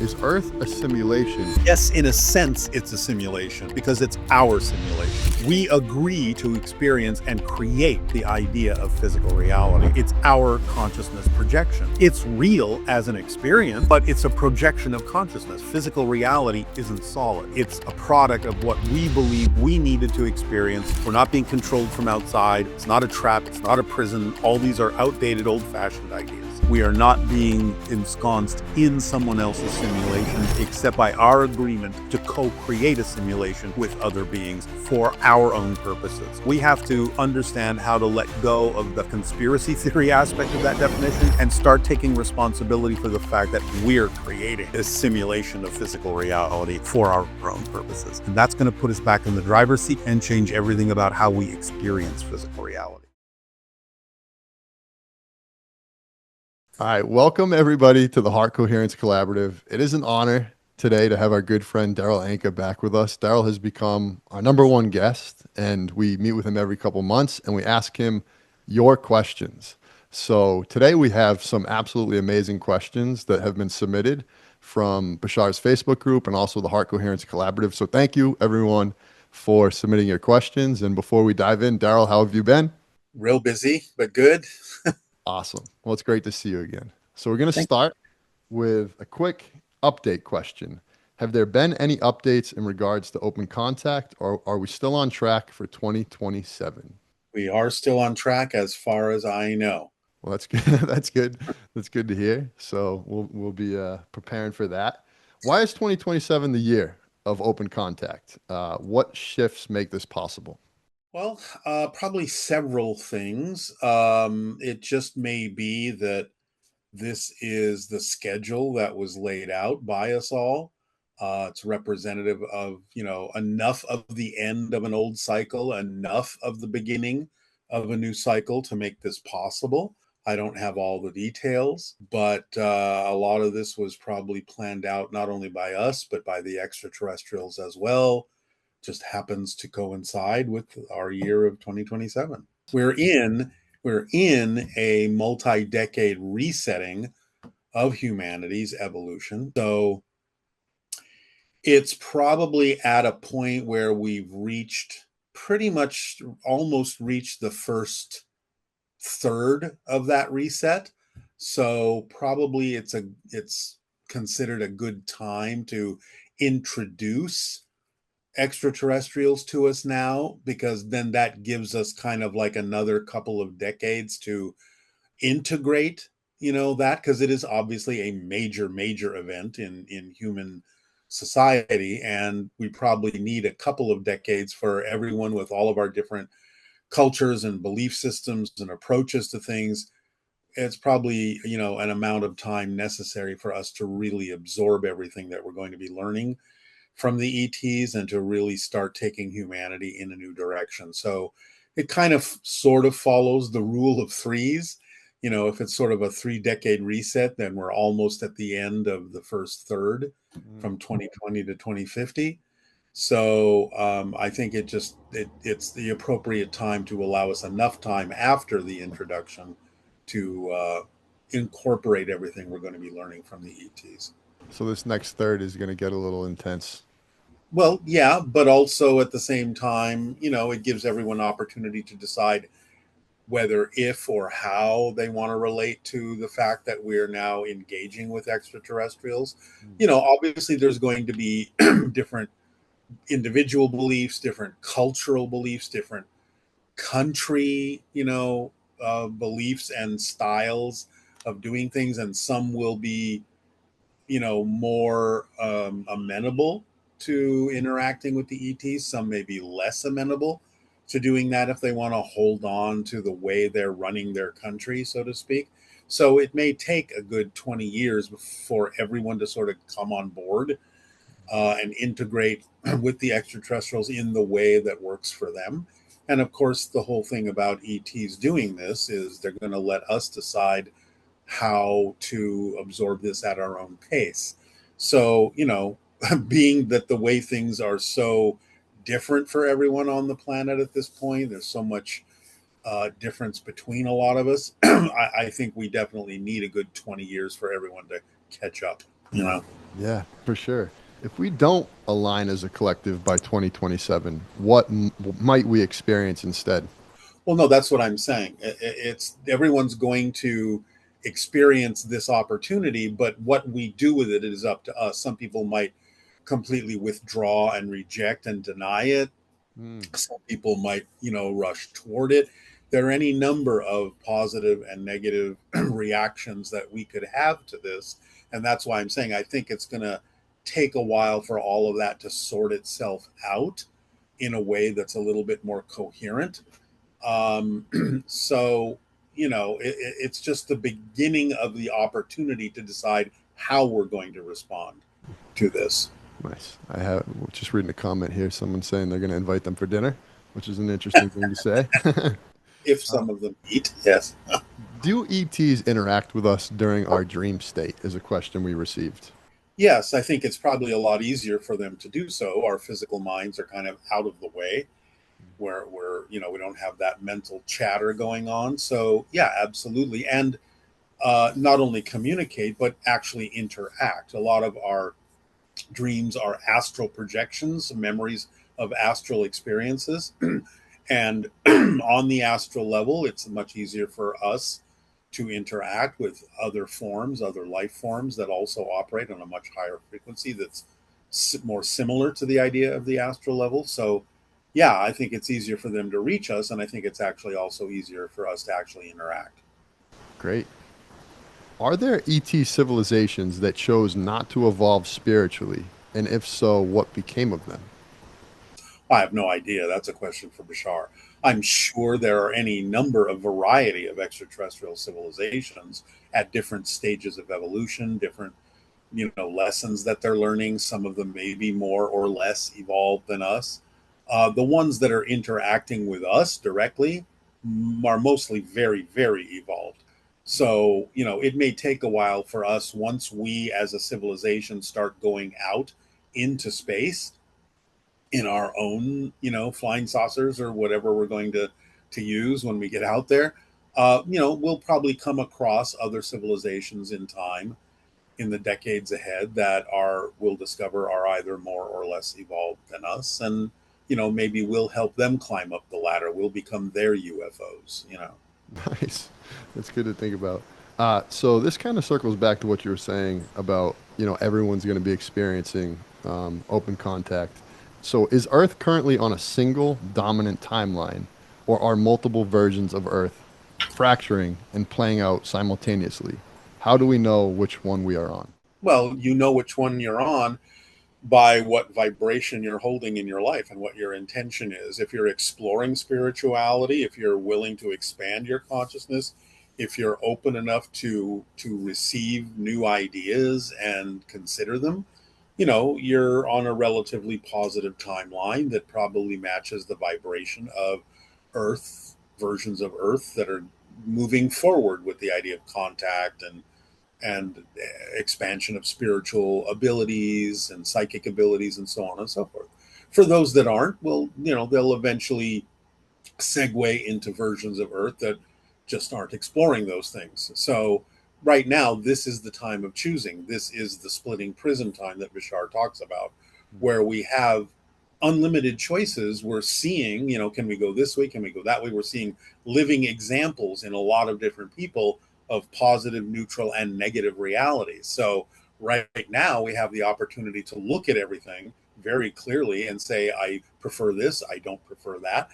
Is Earth a simulation? Yes, in a sense, it's a simulation because it's our simulation. We agree to experience and create the idea of physical reality. It's our consciousness projection. It's real as an experience, but it's a projection of consciousness. Physical reality isn't solid. It's a product of what we believe we needed to experience. We're not being controlled from outside. It's not a trap. It's not a prison. All these are outdated, old-fashioned ideas. We are not being ensconced in someone else's simulation, except by our agreement to co-create a simulation with other beings for our own purposes. We have to understand how to let go of the conspiracy theory aspect of that definition and start taking responsibility for the fact that we're creating this simulation of physical reality for our own purposes. And that's going to put us back in the driver's seat and change everything about how we experience physical reality. All right, welcome everybody to the Heart Coherence Collaborative. It is an honor today to have our good friend Daryl Anka back with us. Daryl has become our #1 guest, and we meet with him every couple months, and we ask him your questions. So today we have some absolutely amazing questions that have been submitted from Bashar's Facebook group and also the Heart Coherence Collaborative. So thank you, everyone, for submitting your questions. And before we dive in, Daryl, how have you been? Real busy, but good. Awesome. Well, it's great to see you again. So we're going to start with a quick update question. Have there been any updates in regards to open contact, or are we still on track for 2027? We are still on track as far as I know. Well, that's good. That's good. That's good to hear. So we'll be preparing for that. Why is 2027 the year of open contact? What shifts make this possible? Well, probably several things. It just may be that this is the schedule that was laid out by us all. It's representative of, enough of the end of an old cycle, enough of the beginning of a new cycle to make this possible. I don't have all the details, but a lot of this was probably planned out not only by us, but by the extraterrestrials as well. Just happens to coincide with our year of 2027. We're in a multi-decade resetting of humanity's evolution. So it's probably at a point where we've reached pretty much almost reached the first third of that reset. So probably it's considered a good time to introduce extraterrestrials to us now, because then that gives us kind of like another couple of decades to integrate that, because it is obviously a major event in human society, and we probably need a couple of decades for everyone with all of our different cultures and belief systems and approaches to things. It's probably an amount of time necessary for us to really absorb everything that we're going to be learning from the ETs and to really start taking humanity in a new direction. So it kind of sort of follows the rule of threes. If it's sort of a 3-decade reset, then we're almost at the end of the first third from 2020 to 2050. So I think it's the appropriate time to allow us enough time after the introduction to incorporate everything we're going to be learning from the ETs. So this next third is going to get a little intense. Well, yeah, but also at the same time, it gives everyone opportunity to decide whether, if, or how they want to relate to the fact that we're now engaging with extraterrestrials. Obviously there's going to be different individual beliefs, different cultural beliefs, different country, beliefs and styles of doing things, and some will be more amenable to interacting with the ETs. Some may be less amenable to doing that if they want to hold on to the way they're running their country, so to speak. So it may take a good 20 years for everyone to sort of come on board and integrate with the extraterrestrials in the way that works for them. And of course, the whole thing about ETs doing this is they're going to let us decide how to absorb this at our own pace. So, being that the way things are so different for everyone on the planet at this point, there's so much difference between a lot of us. I think we definitely need a good 20 years for everyone to catch up. you know. Yeah, for sure. If we don't align as a collective by 2027, what might we experience instead? Well, no, that's what I'm saying. It's everyone's going to experience this opportunity, but what we do with it is up to us. Some people might completely withdraw and reject and deny it. Mm, Some people might, rush toward it. There are any number of positive and negative reactions that we could have to this. And that's why I'm saying I think it's going to take a while for all of that to sort itself out in a way that's a little bit more coherent. So, it's just the beginning of the opportunity to decide how we're going to respond to this. nice. I have just reading a comment here. Someone saying they're going to invite them for dinner, which is an interesting thing to say. If Uh, some of them eat, yes. do ETs interact with us during our dream state? Is a question we received. Yes, I think it's probably a lot easier for them to do so. Our physical minds are kind of out of the way where we don't have that mental chatter going on. So yeah, absolutely. And not only communicate, but actually interact. A lot of our dreams are astral projections, memories of astral experiences. And on the astral level, it's much easier for us to interact with other forms, other life forms that also operate on a much higher frequency that's more similar to the idea of the astral level. So, yeah, I think it's easier for them to reach us. And I think it's actually also easier for us to actually interact. Great. Are there ET civilizations that chose not to evolve spiritually? And if so, what became of them? I have no idea. That's a question for Bashar. I'm sure there are any number of variety of extraterrestrial civilizations at different stages of evolution, different lessons that they're learning. Some of them may be more or less evolved than us. The ones that are interacting with us directly are mostly very, very evolved. So, it may take a while for us once we as a civilization start going out into space in our own, flying saucers or whatever we're going to use when we get out there. We'll probably come across other civilizations in time in the decades ahead that are we'll discover are either more or less evolved than us, and maybe we'll help them climb up the ladder. We'll become their UFOs. Nice. That's good to think about. So this kind of circles back to what you were saying about, everyone's going to be experiencing open contact. So is Earth currently on a single dominant timeline, or are multiple versions of Earth fracturing and playing out simultaneously? How do we know which one we are on? Well, you know which one you're on by what vibration you're holding in your life and what your intention is. If you're exploring spirituality, if you're willing to expand your consciousness, if you're open enough to receive new ideas and consider them, you're on a relatively positive timeline that probably matches the vibration of Earth, versions of Earth that are moving forward with the idea of contact and expansion of spiritual abilities and psychic abilities and so on and so forth. For those that aren't, well, they'll eventually segue into versions of Earth that just aren't exploring those things. So right now, this is the time of choosing. This is the splitting prism time that Bashar talks about, where we have unlimited choices. We're seeing, can we go this way? Can we go that way? We're seeing living examples in a lot of different people of positive, neutral, and negative realities. So right now, we have the opportunity to look at everything very clearly and say, I prefer this, I don't prefer that,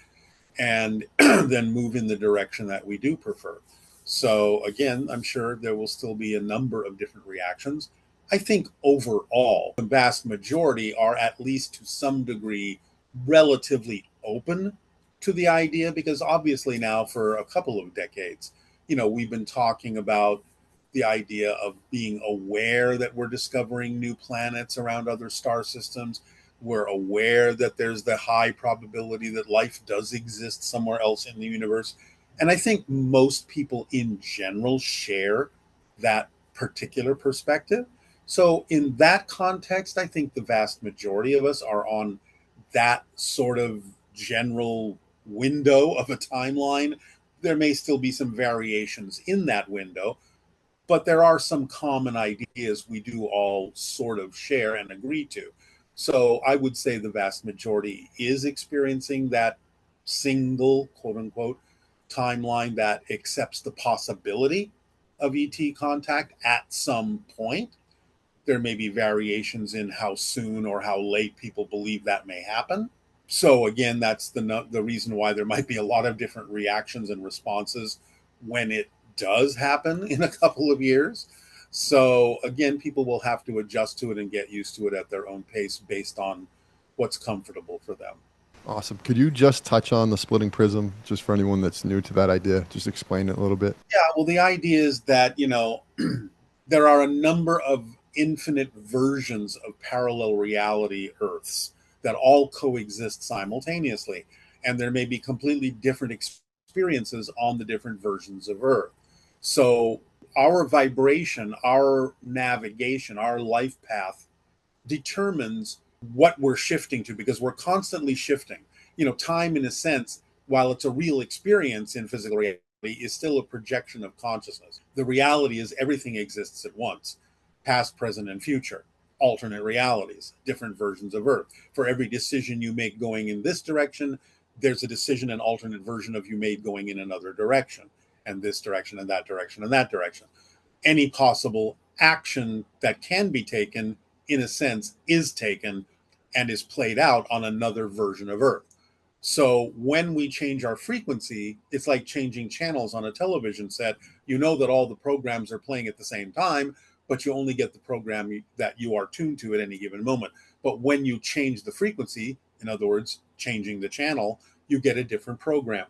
and then move in the direction that we do prefer. So, again, I'm sure there will still be a number of different reactions. I think overall, the vast majority are at least to some degree relatively open to the idea because obviously now for a couple of decades, we've been talking about the idea of being aware that we're discovering new planets around other star systems. We're aware that there's the high probability that life does exist somewhere else in the universe. And I think most people in general share that particular perspective. So, in that context, I think the vast majority of us are on that sort of general window of a timeline. There may still be some variations in that window, but there are some common ideas we do all sort of share and agree to. So I would say the vast majority is experiencing that single, quote unquote, timeline that accepts the possibility of ET contact at some point. There may be variations in how soon or how late people believe that may happen. So again, that's the reason why there might be a lot of different reactions and responses when it does happen in a couple of years. So again, people will have to adjust to it and get used to it at their own pace based on what's comfortable for them. Awesome. Could you just touch on the splitting prism, just for anyone that's new to that idea? Just explain it a little bit. Yeah, well, the idea is that, there are a number of infinite versions of parallel reality Earths that all coexist simultaneously. And there may be completely different experiences on the different versions of Earth. So our vibration, our navigation, our life path determines what we're shifting to because we're constantly shifting. Time, in a sense, while it's a real experience in physical reality, is still a projection of consciousness. The reality is everything exists at once, past, present, and future, alternate realities, different versions of Earth. For every decision you make going in this direction, there's a decision, an alternate version of you made going in another direction, and this direction, and that direction, and that direction. Any possible action that can be taken, in a sense, is taken and is played out on another version of Earth. So when we change our frequency, it's like changing channels on a television set. You know that all the programs are playing at the same time, but you only get the program that you are tuned to at any given moment. But when you change the frequency, in other words, changing the channel, you get a different program.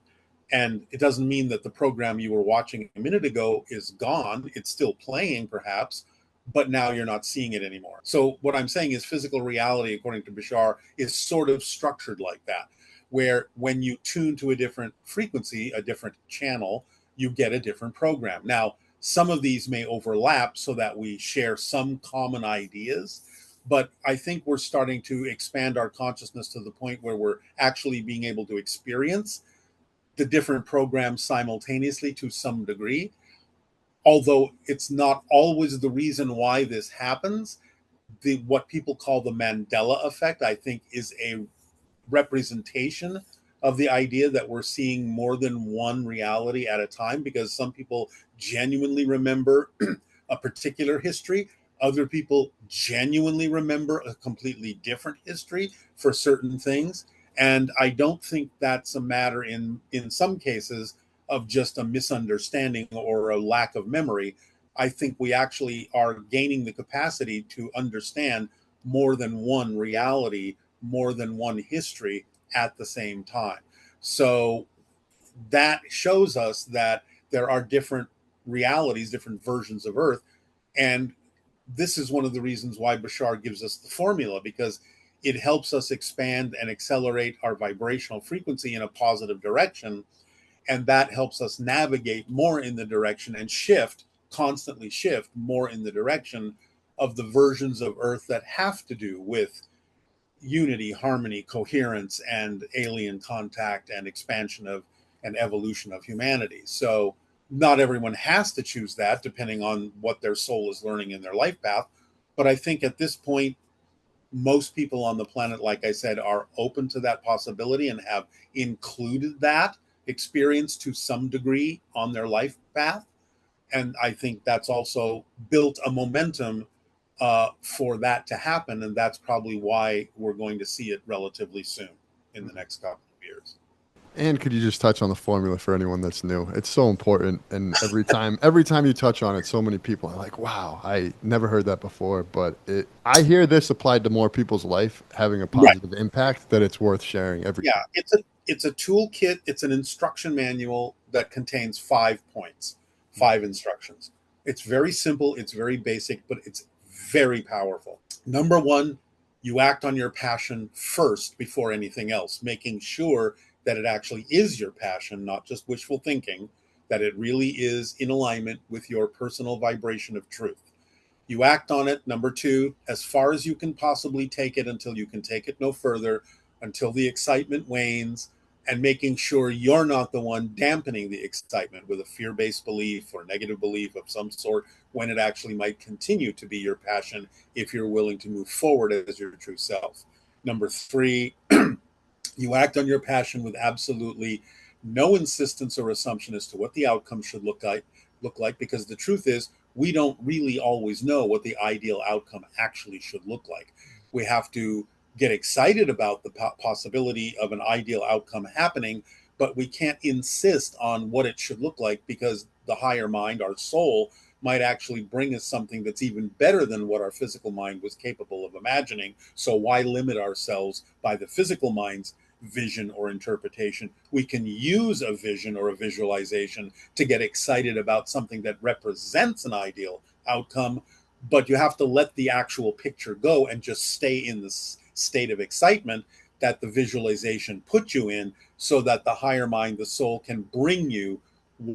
And it doesn't mean that the program you were watching a minute ago is gone. It's still playing, perhaps, but now you're not seeing it anymore. So what I'm saying is physical reality, according to Bashar, is sort of structured like that, where when you tune to a different frequency, a different channel, you get a different program. Now, some of these may overlap so that we share some common ideas, but I think we're starting to expand our consciousness to the point where we're actually being able to experience the different programs simultaneously to some degree. Although it's not always the reason why this happens, what people call the Mandela effect, I think, is a representation of the idea that we're seeing more than one reality at a time, because some people genuinely remember a particular history. Other people genuinely remember a completely different history for certain things. And I don't think that's a matter in some cases of just a misunderstanding or a lack of memory. I think we actually are gaining the capacity to understand more than one reality, more than one history at the same time. So that shows us that there are different realities, different versions of Earth. And this is one of the reasons why Bashar gives us the formula, because it helps us expand and accelerate our vibrational frequency in a positive direction. And that helps us navigate more in the direction and constantly shift more in the direction of the versions of Earth that have to do with unity, harmony, coherence, and alien contact and expansion of and evolution of humanity. So not everyone has to choose that depending on what their soul is learning in their life path. But I think at this point, most people on the planet, like I said, are open to that possibility and have included that experience to some degree on their life path. And I think that's also built a momentum for that to happen. And that's probably why we're going to see it relatively soon in the next couple of years. And could you just touch on the formula for anyone that's new? It's so important, and every time you touch on it, so many people are like, "Wow, I never heard that before." But I hear this applied to more people's life, having a Right. positive impact, that it's worth sharing every Yeah. time. It's a toolkit. It's an instruction manual that contains 5 points, 5 instructions. It's very simple. It's very basic, but it's very powerful. Number one, you act on your passion first before anything else, making sure that it actually is your passion, not just wishful thinking, that it really is in alignment with your personal vibration of truth. You act on it. Number two, as far as you can possibly take it until you can take it no further, until the excitement wanes, and making sure you're not the one dampening the excitement with a fear-based belief or negative belief of some sort, when it actually might continue to be your passion if you're willing to move forward as your true self. Number three, you act on your passion with absolutely no insistence or assumption as to what the outcome should look like, because the truth is we don't really always know what the ideal outcome actually should look like. We have to get excited about the possibility of an ideal outcome happening, but we can't insist on what it should look like, because the higher mind, our soul, might actually bring us something that's even better than what our physical mind was capable of imagining. So why limit ourselves by the physical mind's vision or interpretation? We can use a vision or a visualization to get excited about something that represents an ideal outcome, but you have to let the actual picture go and just stay in the state of excitement that the visualization put you in, so that the higher mind, the soul, can bring you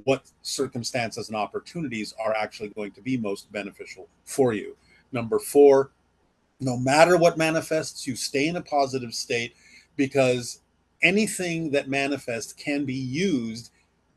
what circumstances and opportunities are actually going to be most beneficial for you. Number four, no matter what manifests, you stay in a positive state, because anything that manifests can be used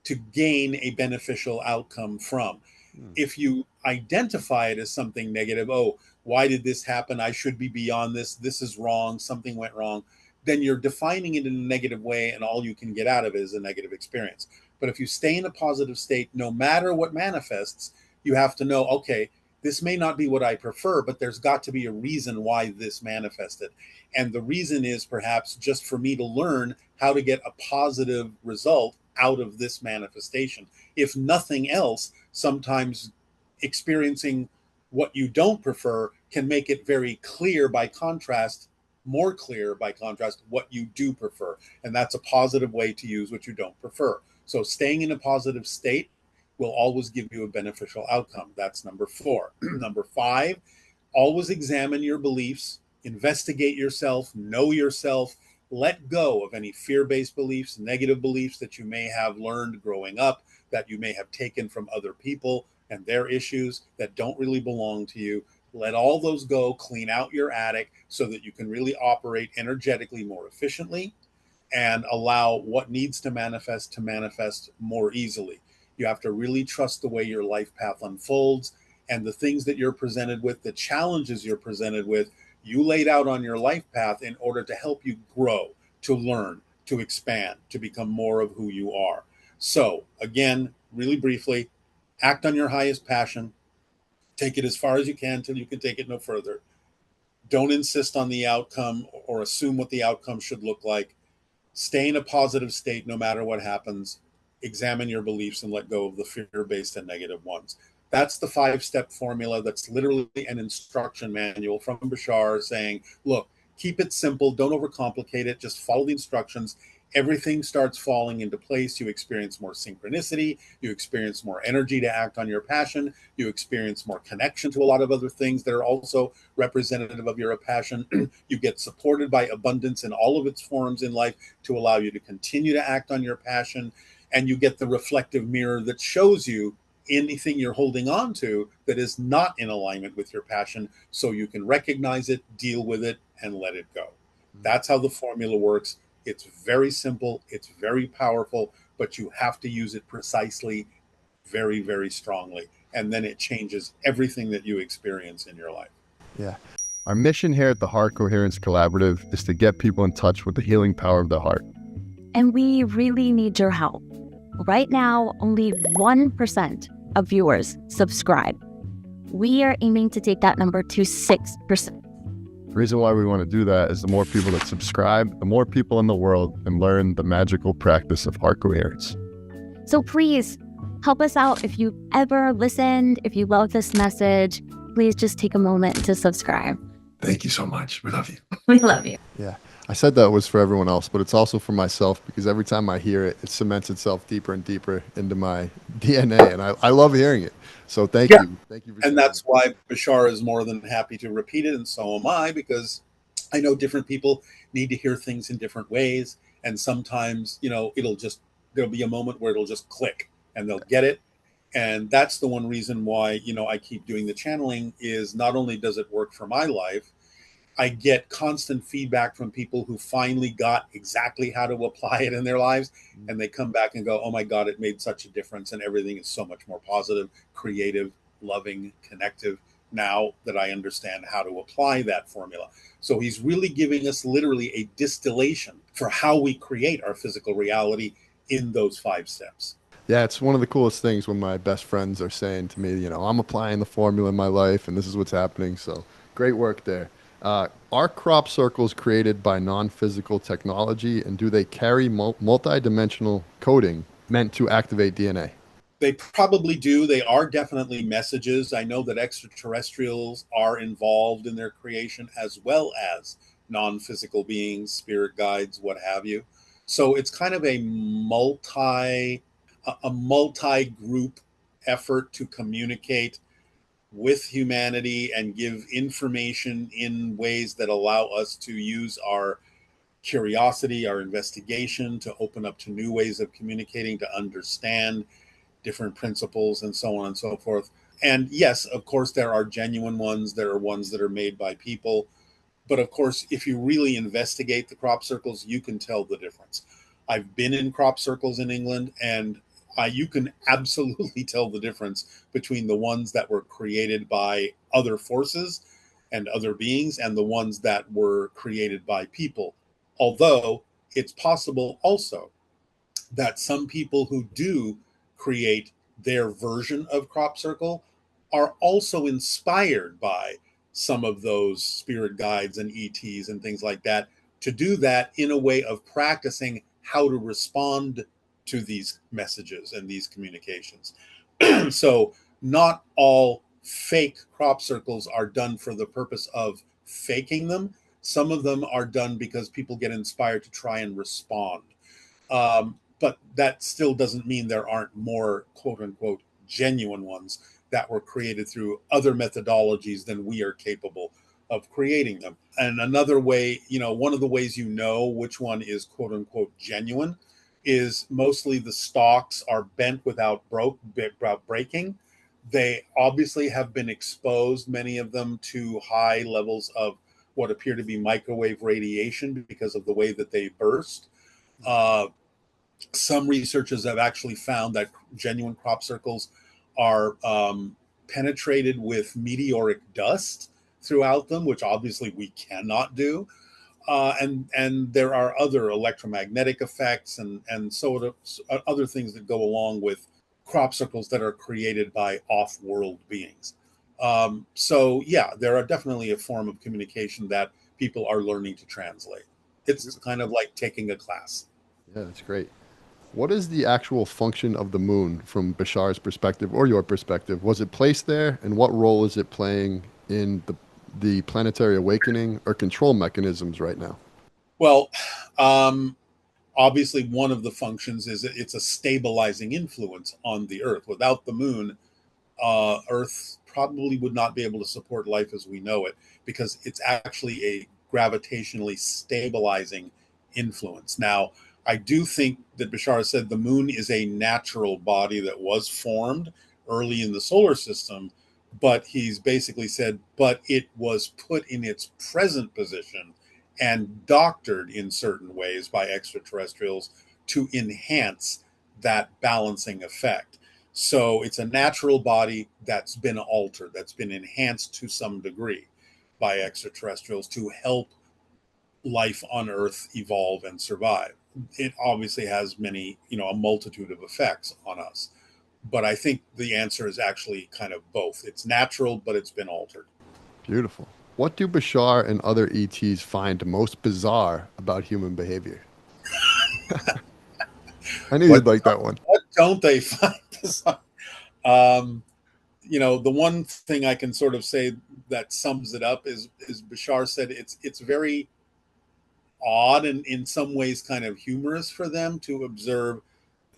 to gain a beneficial outcome from. Hmm. If you identify it as something negative, oh, why did this happen? I should be beyond this. This is wrong. Something went wrong. Then you're defining it in a negative way, and all you can get out of it is a negative experience. But if you stay in a positive state, no matter what manifests, you have to know, okay, this may not be what I prefer, but there's got to be a reason why this manifested. And the reason is perhaps just for me to learn how to get a positive result out of this manifestation. If nothing else, sometimes experiencing what you don't prefer can make it very clear by contrast, more clear by contrast, what you do prefer. And that's a positive way to use what you don't prefer. So staying in a positive state will always give you a beneficial outcome. That's number four. Number five, always examine your beliefs, investigate yourself, know yourself, let go of any fear-based beliefs, negative beliefs that you may have learned growing up, that you may have taken from other people and their issues that don't really belong to you. Let all those go, clean out your attic so that you can really operate energetically more efficiently and allow what needs to manifest more easily. You have to really trust the way your life path unfolds, and the things that you're presented with, the challenges you're presented with, you laid out on your life path in order to help you grow, to learn, to expand, to become more of who you are. So, again, really briefly, act on your highest passion, take it as far as you can till you can take it no further. Don't insist on the outcome or assume what the outcome should look like. Stay in a positive state no matter what happens. Examine your beliefs and let go of the fear-based and negative ones. That's the five-step formula. That's literally an instruction manual from Bashar saying, look, keep it simple. Don't overcomplicate it. Just follow the instructions. Everything starts falling into place. You experience more synchronicity. You experience more energy to act on your passion. You experience more connection to a lot of other things that are also representative of your passion. You get supported by abundance in all of its forms in life to allow you to continue to act on your passion. And you get the reflective mirror that shows you anything you're holding on to that is not in alignment with your passion, so you can recognize it, deal with it, and let it go. That's how the formula works. It's very simple, it's very powerful, but you have to use it precisely, very, very strongly. And then it changes everything that you experience in your life. Yeah. Our mission here at the Heart Coherence Collaborative is to get people in touch with the healing power of the heart. And we really need your help. Right now, only 1% of viewers subscribe. We are aiming to take that number to 6%. The reason why we want to do that is the more people that subscribe, the more people in the world can learn the magical practice of heart coherence. So please help us out. If you ever listened, if you love this message, please just take a moment to subscribe. Thank you so much. We love you. We love you. Yeah. I said that was for everyone else, but it's also for myself, because every time I hear it, it cements itself deeper and deeper into my DNA. And I love hearing it. So thank you. Thank you for And sharing that's it. why Bashar is more than happy to repeat it, and so am I, because I know different people need to hear things in different ways. And sometimes, there'll be a moment where it'll just click and they'll get it. And that's the one reason why, I keep doing the channeling, is not only does it work for my life, I get constant feedback from people who finally got exactly how to apply it in their lives. And they come back and go, oh my God, it made such a difference. And everything is so much more positive, creative, loving, connective now that I understand how to apply that formula. So he's really giving us literally a distillation for how we create our physical reality in those 5 steps. Yeah, it's one of the coolest things when my best friends are saying to me, I'm applying the formula in my life and this is what's happening. So great work there. Are crop circles created by non-physical technology, and do they carry multi-dimensional coding meant to activate DNA? They probably do. They are definitely messages. I know that extraterrestrials are involved in their creation as well as non-physical beings, spirit guides, what have you. So it's kind of a multi-group effort to communicate with humanity and give information in ways that allow us to use our curiosity, our investigation to open up to new ways of communicating, to understand different principles and so on and so forth. And yes, of course, there are genuine ones. There are ones that are made by people. But of course, if you really investigate the crop circles, you can tell the difference. I've been in crop circles in England, and you can absolutely tell the difference between the ones that were created by other forces and other beings and the ones that were created by people. Although it's possible also that some people who do create their version of crop circle are also inspired by some of those spirit guides and ETs and things like that to do that in a way of practicing how to respond to these messages and these communications. So not all fake crop circles are done for the purpose of faking them. Some of them are done because people get inspired to try and respond. But that still doesn't mean there aren't more quote unquote genuine ones that were created through other methodologies than we are capable of creating them. And another way, one of the ways which one is quote unquote genuine is mostly the stalks are bent without breaking. They obviously have been exposed, many of them, to high levels of what appear to be microwave radiation because of the way that they burst. Some researchers have actually found that genuine crop circles are penetrated with meteoric dust throughout them, which obviously we cannot do. And there are other electromagnetic effects and sort of other things that go along with crop circles that are created by off-world beings. So yeah, there are definitely a form of communication that people are learning to translate. It's kind of like taking a class. Yeah, that's great. What is the actual function of the moon from Bashar's perspective or your perspective? Was it placed there, and what role is it playing in the planetary awakening or control mechanisms right now? Well, um, obviously, one of the functions is it's a stabilizing influence on the Earth. Without the moon, Earth probably would not be able to support life as we know it because it's actually a gravitationally stabilizing influence. Now, I do think that Bashar said the moon is a natural body that was formed early in the solar system, but he's basically said, but it was put in its present position and doctored in certain ways by extraterrestrials to enhance that balancing effect. So it's a natural body that's been altered, that's been enhanced to some degree by extraterrestrials to help life on Earth evolve and survive. It obviously has a multitude of effects on us. But I think the answer is actually kind of both. It's natural, but it's been altered. Beautiful. What do Bashar and other ETs find most bizarre about human behavior? I knew What you'd like that one. what don't they find bizarre? Um, the one thing I can sort of say that sums it up is Bashar said it's very odd and in some ways kind of humorous for them to observe.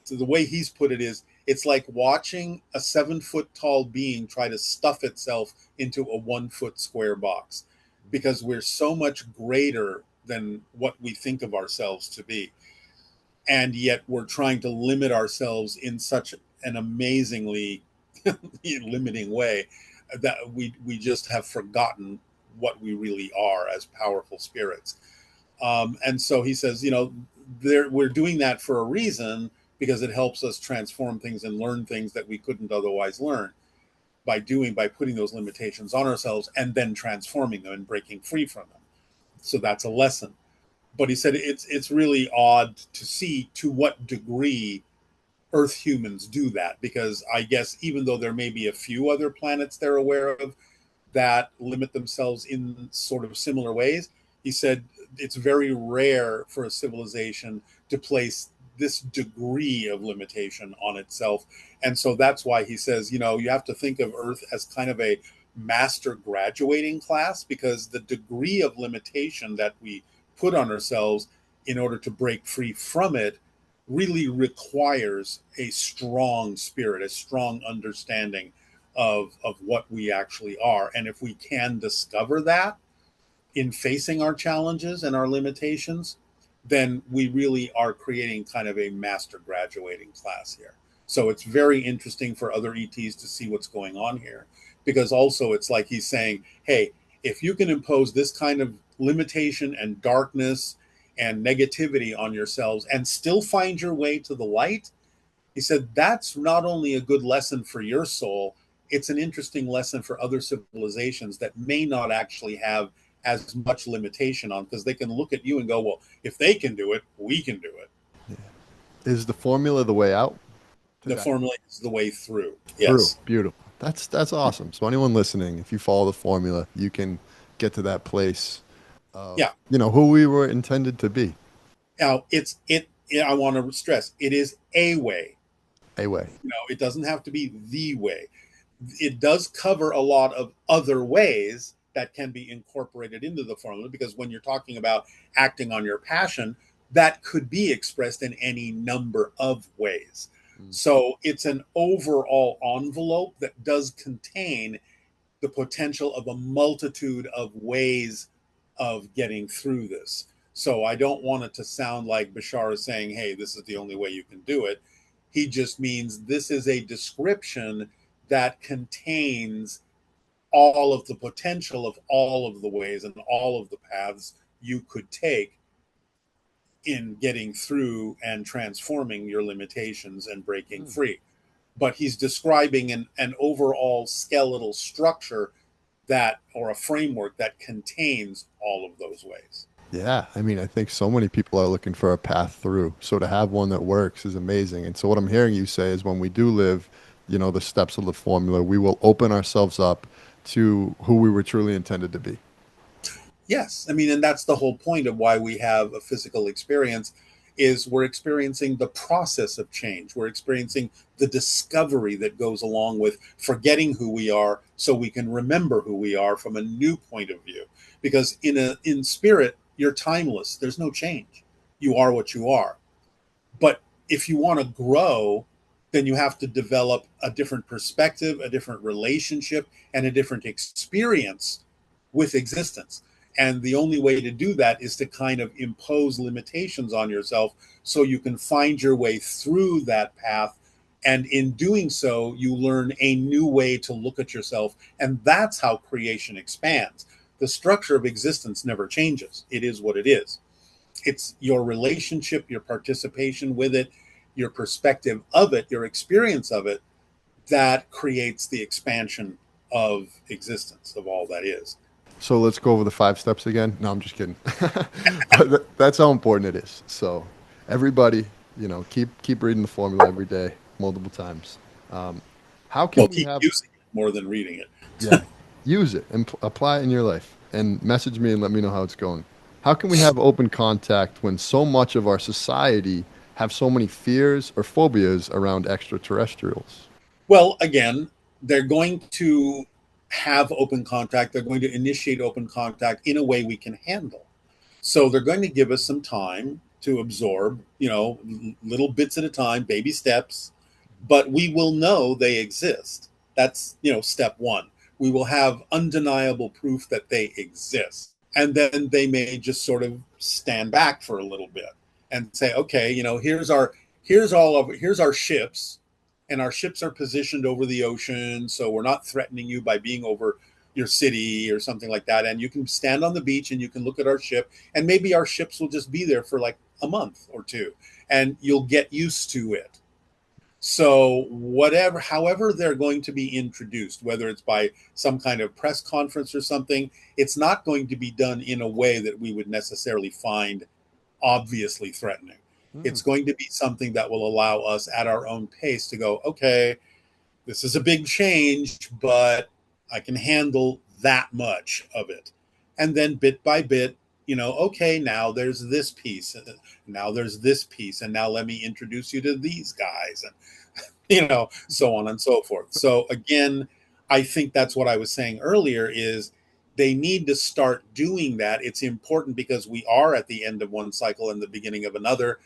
So the way he's put it is it's like watching a 7 foot tall being try to stuff itself into a 1 foot square box because we're so much greater than what we think of ourselves to be. And yet we're trying to limit ourselves in such an amazingly limiting way that we just have forgotten what we really are as powerful spirits. And so he says, we're doing that for a reason, because it helps us transform things and learn things that we couldn't otherwise learn by putting those limitations on ourselves and then transforming them and breaking free from them. So that's a lesson. But he said it's really odd to see to what degree Earth humans do that, because I guess even though there may be a few other planets they're aware of that limit themselves in sort of similar ways, he said it's very rare for a civilization to place this degree of limitation on itself. And so that's why he says, you have to think of Earth as kind of a master graduating class, because the degree of limitation that we put on ourselves in order to break free from it really requires a strong spirit, a strong understanding of what we actually are. And if we can discover that in facing our challenges and our limitations, then we really are creating kind of a master graduating class here. So it's very interesting for other ETs to see what's going on here, because also it's like he's saying, hey, if you can impose this kind of limitation and darkness and negativity on yourselves and still find your way to the light, he said that's not only a good lesson for your soul, it's an interesting lesson for other civilizations that may not actually have as much limitation on, because they can look at you and go, well, if they can do it, we can do it. Yeah. Is the formula the way out? The formula is the way through. Through. Yes. Beautiful. That's awesome. So anyone listening, if you follow the formula, you can get to that place of, who we were intended to be. Now, I want to stress, it is a way. A way. It doesn't have to be the way. It does cover a lot of other ways that can be incorporated into the formula, because when you're talking about acting on your passion, that could be expressed in any number of ways. So it's an overall envelope that does contain the potential of a multitude of ways of getting through this. So I don't want it to sound like Bashar is saying, hey, this is the only way you can do it. He just means this is a description that contains all of the potential of all of the ways and all of the paths you could take in getting through and transforming your limitations and breaking free. But he's describing an overall skeletal structure or a framework that contains all of those ways. Yeah, I mean, I think so many people are looking for a path through. So to have one that works is amazing. And so what I'm hearing you say is when we do live, the steps of the formula, we will open ourselves up to who we were truly intended to be. Yes. I mean, and that's the whole point of why we have a physical experience, is we're experiencing the process of change. We're experiencing the discovery that goes along with forgetting who we are so we can remember who we are from a new point of view. Because in spirit, you're timeless. There's no change. You are what you are. But if you want to grow, then you have to develop a different perspective, a different relationship, and a different experience with existence. And the only way to do that is to kind of impose limitations on yourself so you can find your way through that path. And in doing so, you learn a new way to look at yourself. And that's how creation expands. The structure of existence never changes. It is what it is. It's your relationship, your participation with it, your perspective of it, your experience of it, that creates the expansion of existence, of all that is. So let's go over the 5 steps again. No, I'm just kidding. But that's how important it is. So everybody, keep reading the formula every day, multiple times. How can we keep have using it more than reading it? Yeah, use it and apply it in your life, and message me and let me know how it's going. How can we have open contact when so much of our society have so many fears or phobias around extraterrestrials? Well, again, they're going to have open contact. They're going to initiate open contact in a way we can handle. So they're going to give us some time to absorb, little bits at a time, baby steps, but we will know they exist. That's, step 1. We will have undeniable proof that they exist. And then they may just sort of stand back for a little bit and say, okay, here's our ships, and our ships are positioned over the ocean, so we're not threatening you by being over your city or something like that, and you can stand on the beach and you can look at our ship, and maybe our ships will just be there for like a month or two, and you'll get used to it. So whatever, however they're going to be introduced, whether it's by some kind of press conference or something, it's not going to be done in a way that we would necessarily find obviously threatening. It's going to be something that will allow us at our own pace to go, okay, this is a big change, but I can handle that much of it. And then bit by bit, okay, now there's this piece, now there's this piece, and now let me introduce you to these guys, and so on and so forth. So again, I think that's what I was saying earlier is they need to start doing that. It's important because we are at the end of one cycle and the beginning of another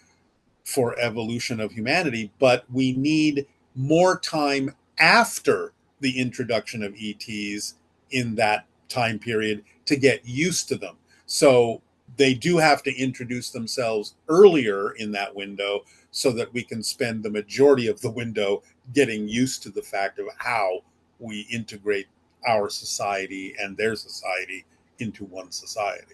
for evolution of humanity, but we need more time after the introduction of ETs in that time period to get used to them. So they do have to introduce themselves earlier in that window so that we can spend the majority of the window getting used to the fact of how we integrate our society and their society into one society.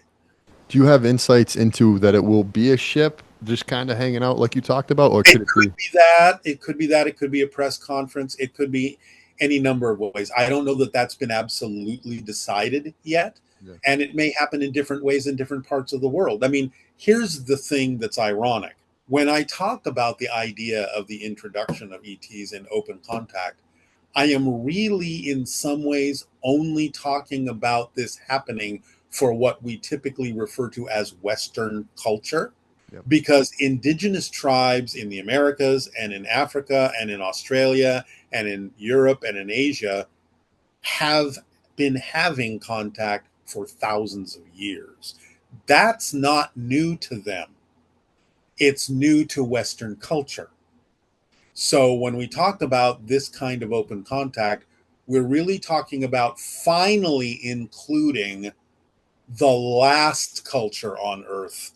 Do you have insights into that it will be a ship just kind of hanging out like you talked about, or could It it be? could be that. It could be that. It could be a press conference. It could be any number of ways. I don't know that that's been absolutely decided yet. Yeah. And it may happen in different ways in different parts of the world. I mean, here's the thing that's ironic. When I talk about the idea of the introduction of ETs in open contact, I am really, in some ways, only talking about this happening for what we typically refer to as Western culture, Yep. because indigenous tribes in the Americas and in Africa and in Australia and in Europe and in Asia have been having contact for thousands of years. That's not new to them. It's new to Western culture. So when we talk about this kind of open contact, we're really talking about finally including the last culture on Earth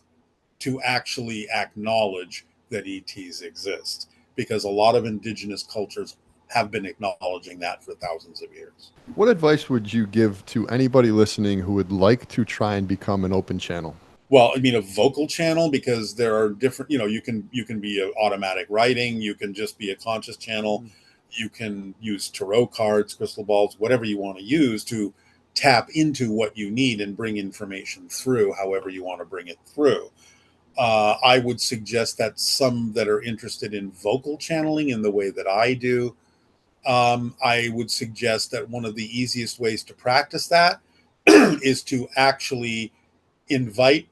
to actually acknowledge that ETs exist, because a lot of indigenous cultures have been acknowledging that for thousands of years. What advice would you give to anybody listening who would like to try and become an open channel? Well, I mean a vocal channel, because there are different, you can be an automatic writing, you can just be a conscious channel, you can use tarot cards, crystal balls, whatever you want to use to tap into what you need and bring information through however you want to bring it through. I would suggest that some that are interested in vocal channeling in the way that I do, I would suggest that one of the easiest ways to practice that is to actually invite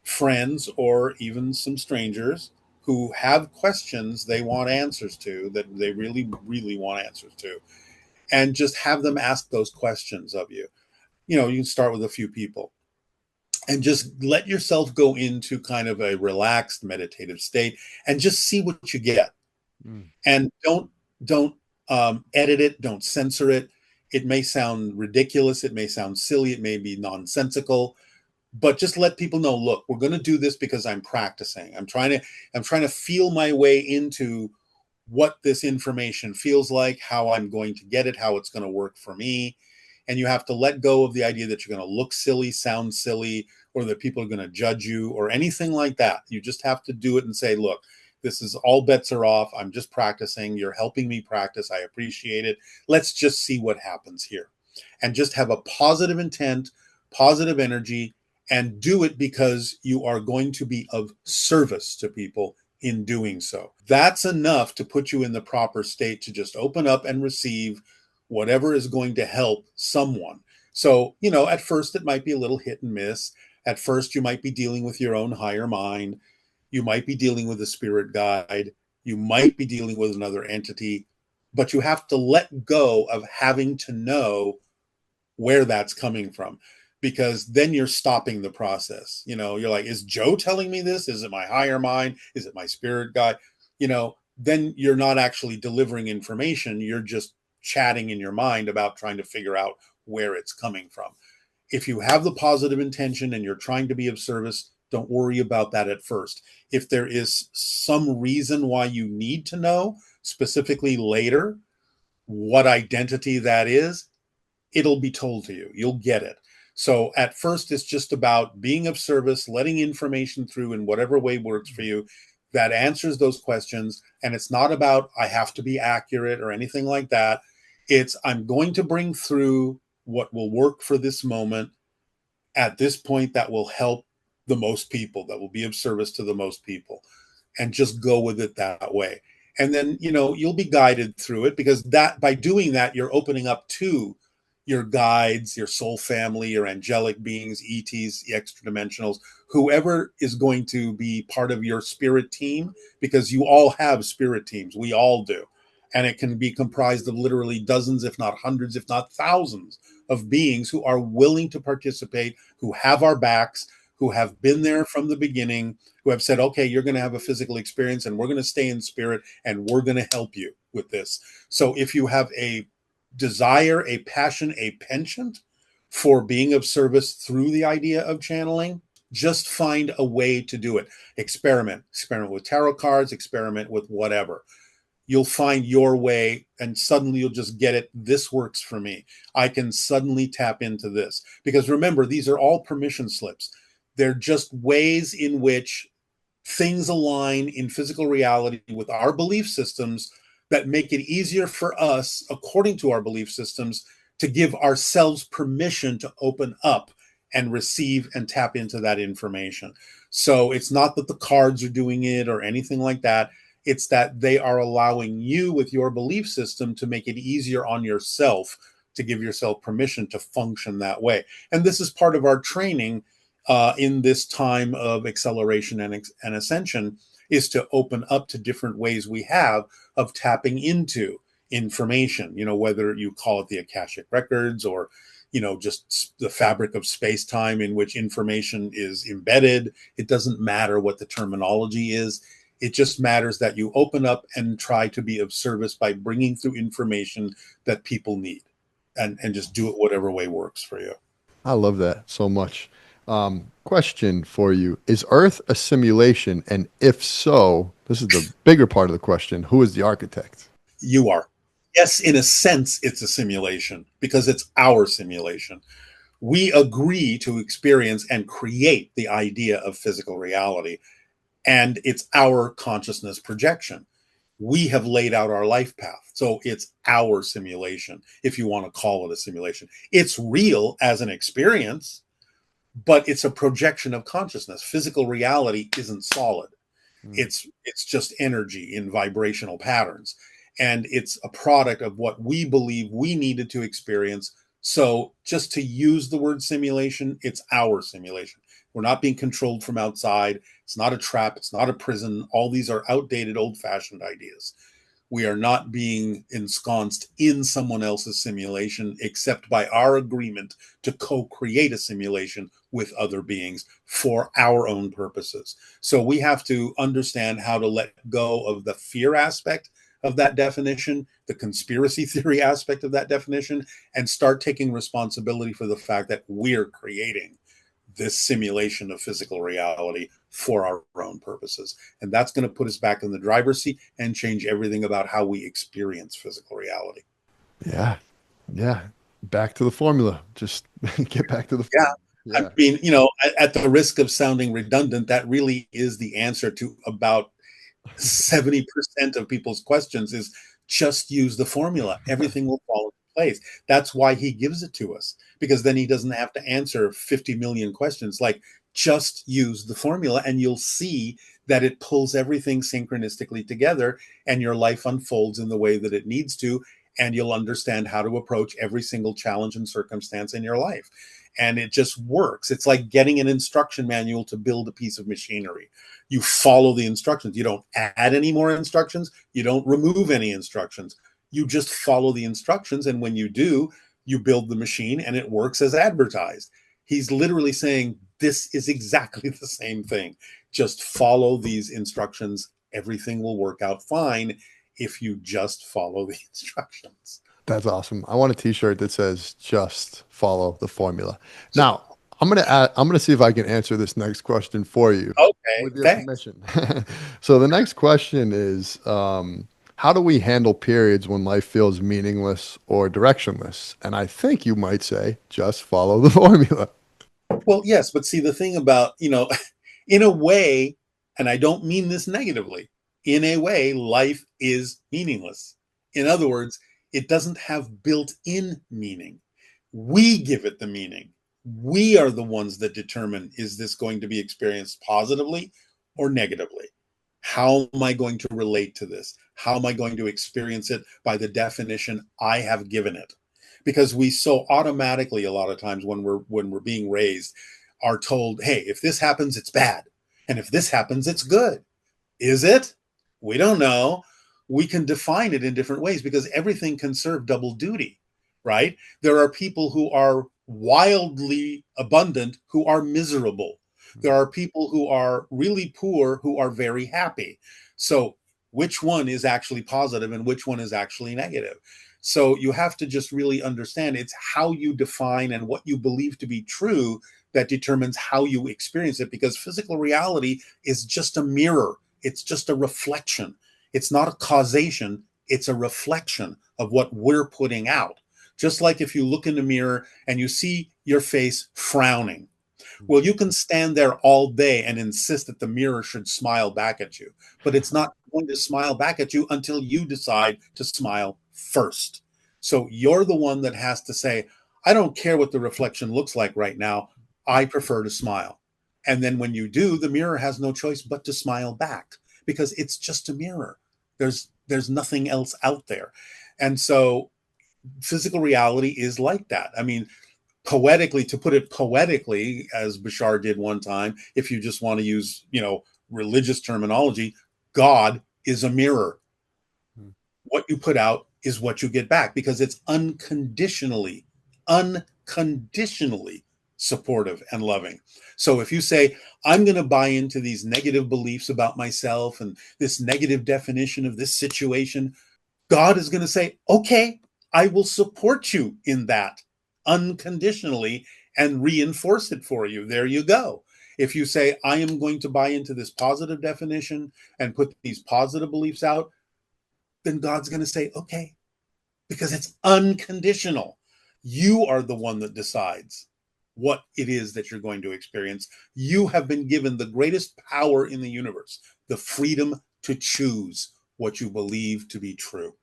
friends or even some strangers who have questions they want answers to, that they really, really want answers to, and just have them ask those questions of you. You can start with a few people and just let yourself go into kind of a relaxed meditative state and just see what you get. And don't edit it, don't censor it. It may sound ridiculous, it may sound silly, it may be nonsensical, but just let people know, look, we're going to do this because I'm practicing. I'm trying to feel my way into what this information feels like, how I'm going to get it, how it's going to work for me. And you have to let go of the idea that you're going to look silly, sound silly, or that people are going to judge you or anything like that. You just have to do it and say, look, this is all bets are off. I'm just practicing. You're helping me practice. I appreciate it. Let's just see what happens here. And just have a positive intent, positive energy, and do it because you are going to be of service to people in doing so. That's enough to put you in the proper state to just open up and receive whatever is going to help someone. So, at first it might be a little hit and miss. At first you might be dealing with your own higher mind. You might be dealing with a spirit guide. You might be dealing with another entity, but you have to let go of having to know where that's coming from, because then you're stopping the process. You're like, is Joe telling me this? Is it my higher mind? Is it my spirit guide? Then you're not actually delivering information. You're just chatting in your mind about trying to figure out where it's coming from. If you have the positive intention and you're trying to be of service, don't worry about that at first. If there is some reason why you need to know specifically later what identity that is, it'll be told to you. You'll get it. So at first, it's just about being of service, letting information through in whatever way works for you that answers those questions. And it's not about, I have to be accurate or anything like that. It's, I'm going to bring through what will work for this moment at this point that will help the most people, that will be of service to the most people, and just go with it that way. And then, you'll be guided through it, because that, by doing that, you're opening up to your guides, your soul family, your angelic beings, ETs, the extra dimensionals, whoever is going to be part of your spirit team, because you all have spirit teams. We all do. And it can be comprised of literally dozens, if not hundreds, if not thousands of beings who are willing to participate, who have our backs, who have been there from the beginning, who have said, okay, you're going to have a physical experience and we're going to stay in spirit and we're going to help you with this. So if you have a desire, a passion, a penchant for being of service through the idea of channeling, just find a way to do it. Experiment with tarot cards, experiment with whatever. You'll find your way, and suddenly you'll just get it. This works for me. I can suddenly tap into this. Because remember, these are all permission slips. They're just ways in which things align in physical reality with our belief systems that make it easier for us, according to our belief systems, to give ourselves permission to open up and receive and tap into that information. So it's not that the cards are doing it or anything like that. It's that they are allowing you, with your belief system, to make it easier on yourself, to give yourself permission to function that way. And this is part of our training in this time of acceleration and ascension, is to open up to different ways we have of tapping into information, whether you call it the Akashic records or, just the fabric of space-time in which information is embedded. It doesn't matter what the terminology is. It just matters that you open up and try to be of service by bringing through information that people need, and just do it whatever way works for you. I love that so much. Question for you. Is Earth a simulation? And if so, this is the bigger part of the question. Who is the architect? You are. Yes, in a sense, it's a simulation, because it's our simulation. We agree to experience and create the idea of physical reality, and it's our consciousness projection. We have laid out our life path. So it's our simulation, if you want to call it a simulation. It's real as an experience, but it's a projection of consciousness. Physical reality isn't solid. It's just energy in vibrational patterns. And it's a product of what we believe we needed to experience. So just to use the word simulation, it's our simulation. We're not being controlled from outside. It's not a trap. It's not a prison. All these are outdated, old-fashioned ideas. We are not being ensconced in someone else's simulation, except by our agreement to co-create a simulation with other beings for our own purposes. So we have to understand how to let go of the fear aspect of that definition, the conspiracy theory aspect of that definition, and start taking responsibility for the fact that we're creating this simulation of physical reality for our own purposes. And that's going to put us back in the driver's seat and change everything about how we experience physical reality. Yeah. Yeah. Back to the formula. Just get back to the formula. Yeah. I mean, at the risk of sounding redundant, that really is the answer to about 70% of people's questions, is just use the formula. Everything will fall into place. That's why he gives it to us, because then he doesn't have to answer 50 million questions. Like, just use the formula and you'll see that it pulls everything synchronistically together, and your life unfolds in the way that it needs to, and you'll understand how to approach every single challenge and circumstance in your life. And it just works. It's like getting an instruction manual to build a piece of machinery. You follow the instructions. You don't add any more instructions. You don't remove any instructions. You just follow the instructions. And when you do, you build the machine and it works as advertised. He's literally saying, this is exactly the same thing. Just follow these instructions. Everything will work out fine if you just follow the instructions. That's awesome. I want a t-shirt that says just follow the formula. Now, I'm gonna see if I can answer this next question for you. Okay. With your Thanks. permission. So the next question is, how how do we handle periods when life feels meaningless or directionless? And I think you might say, just follow the formula. Well, yes, but see, the thing about, in a way, and I don't mean this negatively, in a way, life is meaningless. In other words, it doesn't have built in meaning. We give it the meaning. We are the ones that determine, is this going to be experienced positively or negatively? How am I going to relate to this? How am I going to experience it by the definition I have given it? Because we so automatically, a lot of times when we're being raised, are told, hey, if this happens, it's bad, and if this happens, it's good. Is it? We don't know. We can define it in different ways because everything can serve double duty, right? There are people who are wildly abundant who are miserable. There are people who are really poor who are very happy. So which one is actually positive and which one is actually negative? So you have to just really understand it's how you define and what you believe to be true that determines how you experience it, because physical reality is just a mirror. It's just a reflection. It's not a causation. It's a reflection of what we're putting out. Just like if you look in the mirror and you see your face frowning. Well, you can stand there all day and insist that the mirror should smile back at you, but it's not going to smile back at you until you decide to smile first. So you're the one that has to say, I don't care what the reflection looks like right now. I prefer to smile. And then when you do, the mirror has no choice but to smile back because it's just a mirror. There's nothing else out there. And so physical reality is like that. I mean, poetically, to put it poetically, as Bashar did one time, if you just want to use, religious terminology, God is a mirror. What you put out is what you get back because it's unconditionally supportive and loving. So if you say, I'm going to buy into these negative beliefs about myself and this negative definition of this situation, God is going to say, okay, I will support you in that unconditionally and reinforce it for you. There you go. If you say, I am going to buy into this positive definition and put these positive beliefs out, then God's going to say, okay, because it's unconditional. You are the one that decides what it is that you're going to experience. You have been given the greatest power in the universe, the freedom to choose what you believe to be true.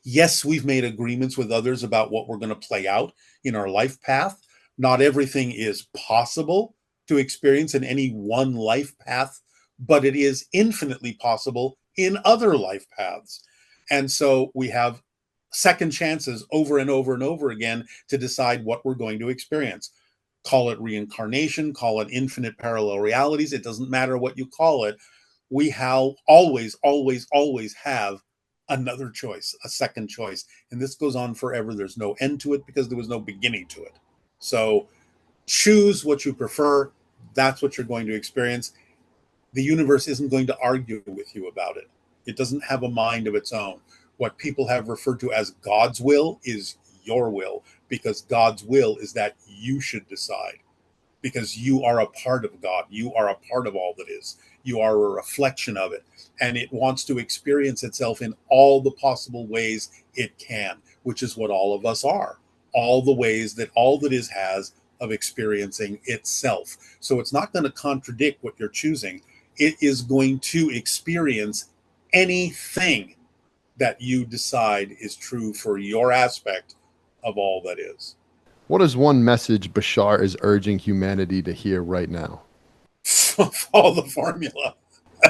Yes, we've made agreements with others about what we're going to play out in our life path. Not everything is possible to experience in any one life path, but it is infinitely possible in other life paths. And so we have second chances over and over and over again to decide what we're going to experience. Call it reincarnation, call it infinite parallel realities. It doesn't matter what you call it. We have always have another choice, a second choice. And this goes on forever. There's no end to it because there was no beginning to it. So choose what you prefer. That's what you're going to experience. The universe isn't going to argue with you about it. It doesn't have a mind of its own. What people have referred to as God's will is your will, because God's will is that you should decide, because you are a part of God. You are a part of all that is. You are a reflection of it. And it wants to experience itself in all the possible ways it can, which is what all of us are. All the ways that all that is has of experiencing itself. So it's not going to contradict what you're choosing. It is going to experience anything that you decide is true for your aspect of all that is. What is one message Bashar is urging humanity to hear right now? Follow the formula.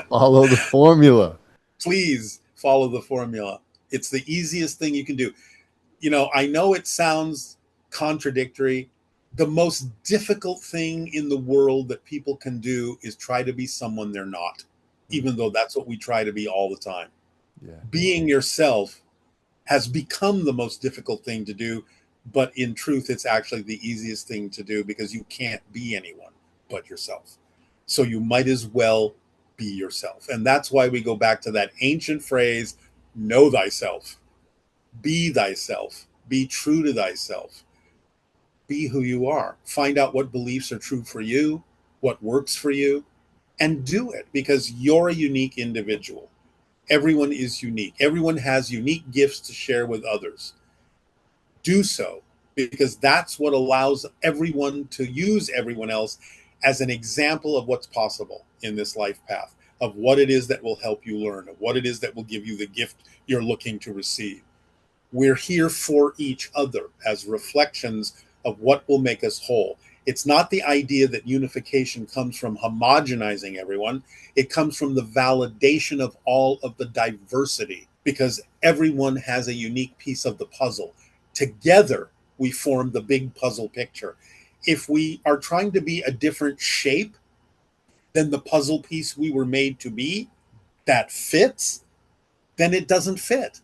Follow the formula. Please follow the formula. It's the easiest thing you can do. I know it sounds contradictory. The most difficult thing in the world that people can do is try to be someone they're not, even though that's what we try to be all the time. Yeah. Being yourself has become the most difficult thing to do, but in truth, it's actually the easiest thing to do because you can't be anyone but yourself. So you might as well be yourself. And that's why we go back to that ancient phrase, know thyself, be thyself, be true to thyself, be who you are. Find out what beliefs are true for you, what works for you, and do it because you're a unique individual. Everyone is unique. Everyone has unique gifts to share with others. Do so, because that's what allows everyone to use everyone else as an example of what's possible in this life path, of what it is that will help you learn, of what it is that will give you the gift you're looking to receive. We're here for each other as reflections of what will make us whole. It's not the idea that unification comes from homogenizing everyone. It comes from the validation of all of the diversity, because everyone has a unique piece of the puzzle. Together, we form the big puzzle picture. If we are trying to be a different shape than the puzzle piece we were made to be that fits, then it doesn't fit.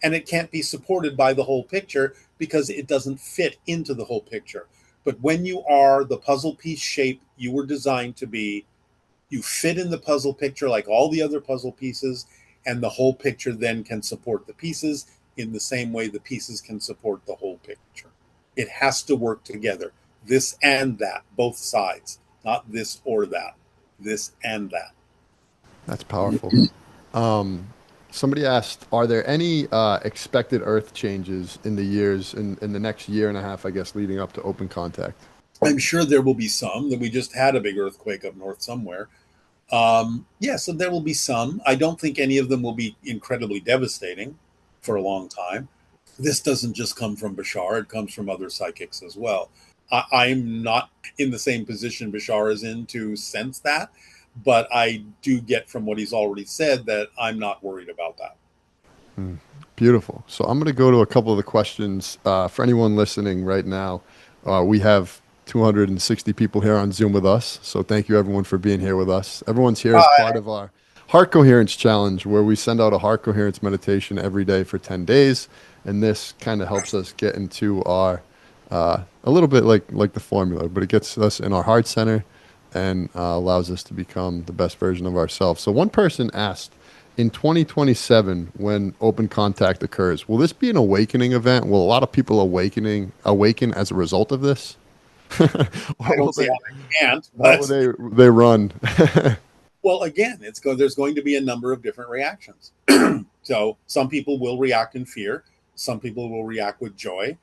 And it can't be supported by the whole picture because it doesn't fit into the whole picture. But when you are the puzzle piece shape you were designed to be, you fit in the puzzle picture like all the other puzzle pieces, and the whole picture then can support the pieces in the same way the pieces can support the whole picture. It has to work together, this and that, both sides, not this or that, this and that. That's powerful. Somebody asked, are there any expected Earth changes in the years, in the next year and a half, I guess, leading up to open contact? I'm sure there will be some. That we just had a big earthquake up north somewhere. So there will be some. I don't think any of them will be incredibly devastating for a long time. This doesn't just come from Bashar, it comes from other psychics as well. I'm not in the same position Bashar is in to sense that, but I do get from what he's already said that I'm not worried about that. Beautiful. So I'm going to go to a couple of the questions for anyone listening right now. We have 260 people here on Zoom with us. So thank you everyone for being here with us. Everyone's here as part of our Heart Coherence Challenge, where we send out a heart coherence meditation every day for 10 days. And this kind of helps us get into our, a little bit like the formula, but it gets us in our heart center and allows us to become the best version of ourselves. So one person asked, in 2027, when open contact occurs, will this be an awakening event? Will a lot of people awaken as a result of this? I Or will don't see they, how they can't, or but will they run? well, again, there's going to be a number of different reactions. So some people will react in fear, some people will react with joy,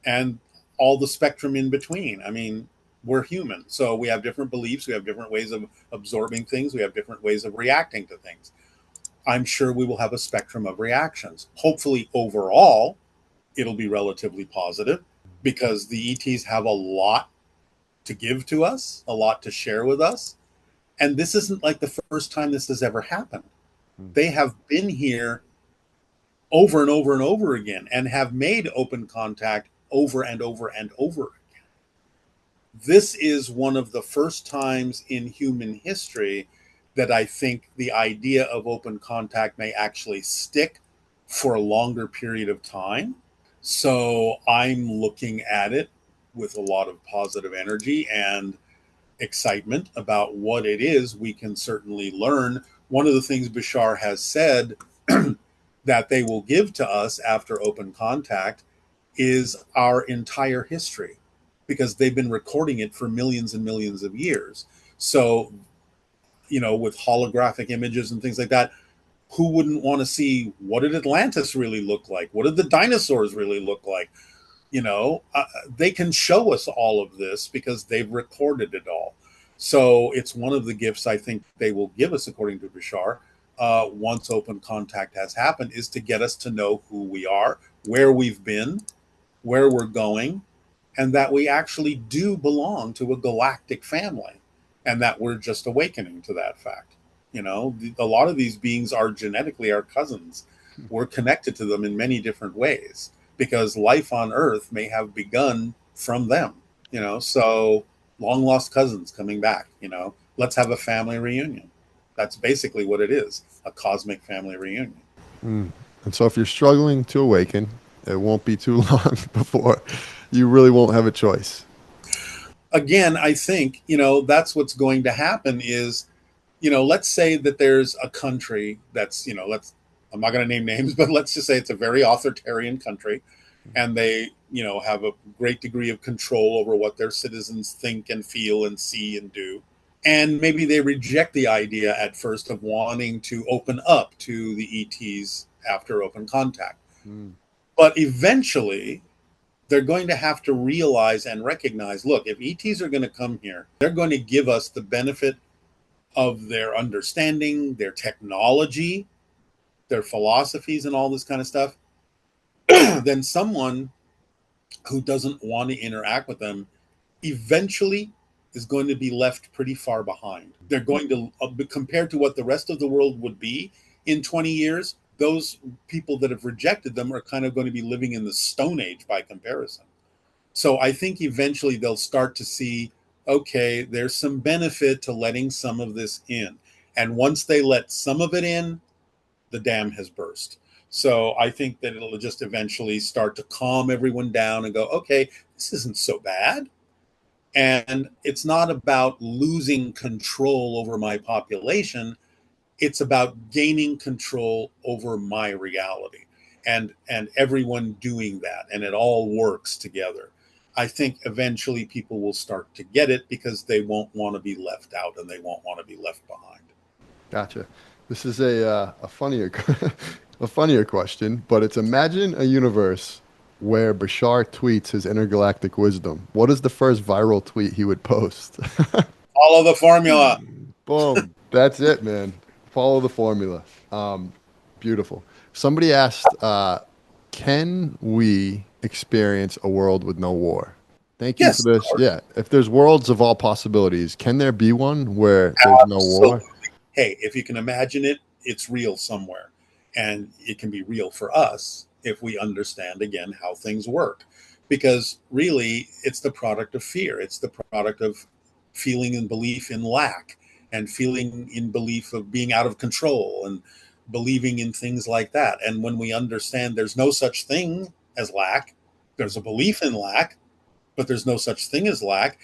and all the spectrum in between. I mean, we're human, so we have different beliefs, we have different ways of absorbing things, we have different ways of reacting to things. I'm sure we will have a spectrum of reactions. Hopefully, overall, it'll be relatively positive, because the ETs have a lot to give to us, a lot to share with us. And this isn't like the first time this has ever happened. They have been here over and over and over again and have made open contact over and over and over again. This is one of the first times in human history that I think the idea of open contact may actually stick for a longer period of time. So I'm looking at it with a lot of positive energy and excitement about what it is we can certainly learn. One of the things Bashar has said that they will give to us after open contact is our entire history, because they've been recording it for millions and millions of years. So, with holographic images and things like that, who wouldn't want to see, what did Atlantis really look like? What did the dinosaurs really look like? They can show us all of this because they've recorded it all. So it's one of the gifts I think they will give us, according to Bashar, once open contact has happened, is to get us to know who we are, where we've been, where we're going, and that we actually do belong to a galactic family, and that we're just awakening to that fact. A lot of these beings are genetically our cousins. We're connected to them in many different ways, because life on Earth may have begun from them. So long lost cousins coming back. Let's have a family reunion. That's basically what it is, a cosmic family reunion. And so if you're struggling to awaken, it won't be too long before you really won't have a choice. Again, I think, that's what's going to happen is, let's say that there's a country that's, I'm not going to name names, but let's just say it's a very authoritarian country, and they, have a great degree of control over what their citizens think and feel and see and do. And maybe they reject the idea at first of wanting to open up to the ETs after open contact. Mm. But eventually, they're going to have to realize and recognize, look, if ETs are going to come here, they're going to give us the benefit of their understanding, their technology, their philosophies, and all this kind of stuff. Then someone who doesn't want to interact with them eventually is going to be left pretty far behind. They're going to, compared to what the rest of the world would be in 20 years, those people that have rejected them are kind of going to be living in the Stone Age by comparison. So I think eventually they'll start to see, okay, there's some benefit to letting some of this in. And once they let some of it in, the dam has burst. So I think that it'll just eventually start to calm everyone down and go, okay, this isn't so bad. And it's not about losing control over my population. It's about gaining control over my reality and everyone doing that. And it all works together. I think eventually people will start to get it because they won't want to be left out and they won't want to be left behind. Gotcha. This is a funnier a funnier question, but it's imagine a universe where Bashar tweets his intergalactic wisdom. What is the first viral tweet he would post? Follow the formula. Boom. That's it, man. Follow the formula. Beautiful. Somebody asked, can we experience a world with no war? Thank you Yes, for this. Yeah. If there's worlds of all possibilities, can there be one where there's no war? absolutely. Hey, if you can imagine it, it's real somewhere. And it can be real for us if we understand again how things work. Because really, it's the product of fear. It's the product of feeling and belief in lack and feeling in belief of being out of control and believing in things like that. And when we understand there's no such thing as lack, there's a belief in lack, but there's no such thing as lack.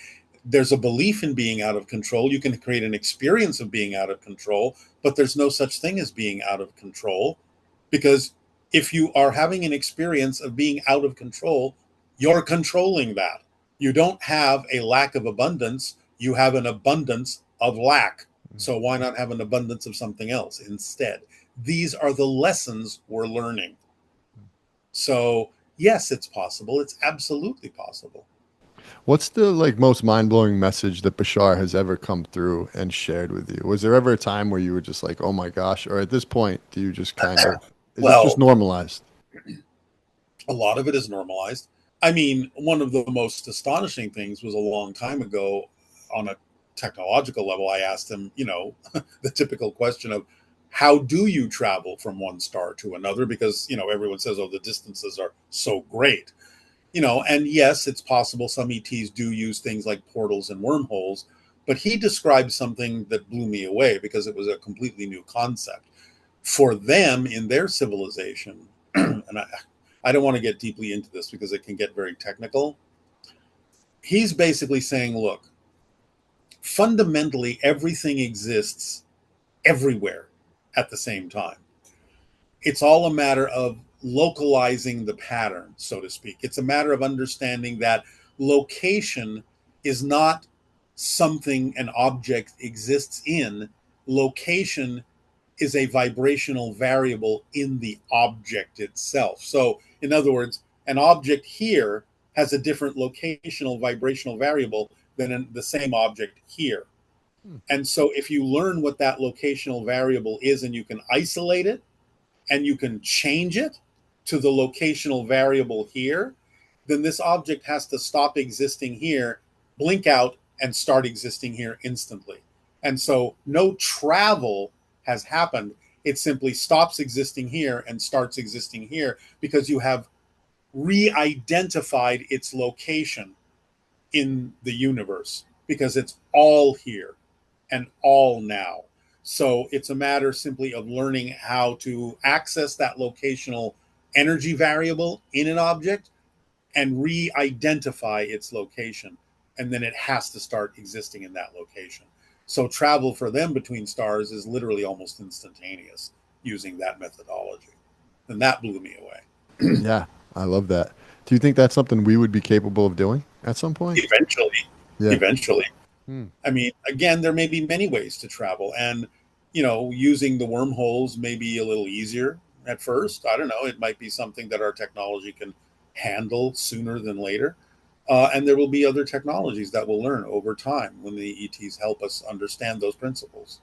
There's a belief in being out of control. You can create an experience of being out of control, but there's no such thing as being out of control because if you are having an experience of being out of control, you're controlling that. You don't have a lack of abundance, you have an abundance of lack. So why not have an abundance of something else instead? These are the lessons we're learning. So, yes, it's possible. It's absolutely possible. What's the most mind-blowing message that Bashar has ever come through and shared with you? Was there ever a time where you were just like, "Oh my gosh," or at this point, do you just kind of is it just Well, normalized? a lot of it is normalized. I mean, one of the most astonishing things was a long time ago on a technological level. I asked him, the typical question of how do you travel from one star to another? Because, everyone says, oh, the distances are so great. And yes, it's possible some ETs do use things like portals and wormholes, but he described something that blew me away because it was a completely new concept. For them in their civilization, and I don't want to get deeply into this because it can get very technical. He's basically saying, look, fundamentally, everything exists everywhere at the same time. It's all a matter of localizing the pattern, so to speak. It's a matter of understanding that location is not something an object exists in. Location is a vibrational variable in the object itself. So, in other words, an object here has a different locational vibrational variable than the same object here. And so, if you learn what that locational variable is and you can isolate it, and you can change it to the locational variable here, then this object has to stop existing here, blink out, and start existing here instantly. And so no travel has happened. It simply stops existing here and starts existing here because you have re-identified its location in the universe because it's all here and all now. So it's a matter simply of learning how to access that locational energy variable in an object and re-identify its location. And then it has to start existing in that location. So travel for them between stars is literally almost instantaneous using that methodology. And that blew me away. Yeah, I love that. Do you think that's something we would be capable of doing at some point? Eventually, Yeah. eventually. Hmm. I mean, again, there may be many ways to travel, and using the wormholes may be a little easier at first. I don't know. It might be something that our technology can handle sooner than later. And there will be other technologies that we'll learn over time when the ETs help us understand those principles.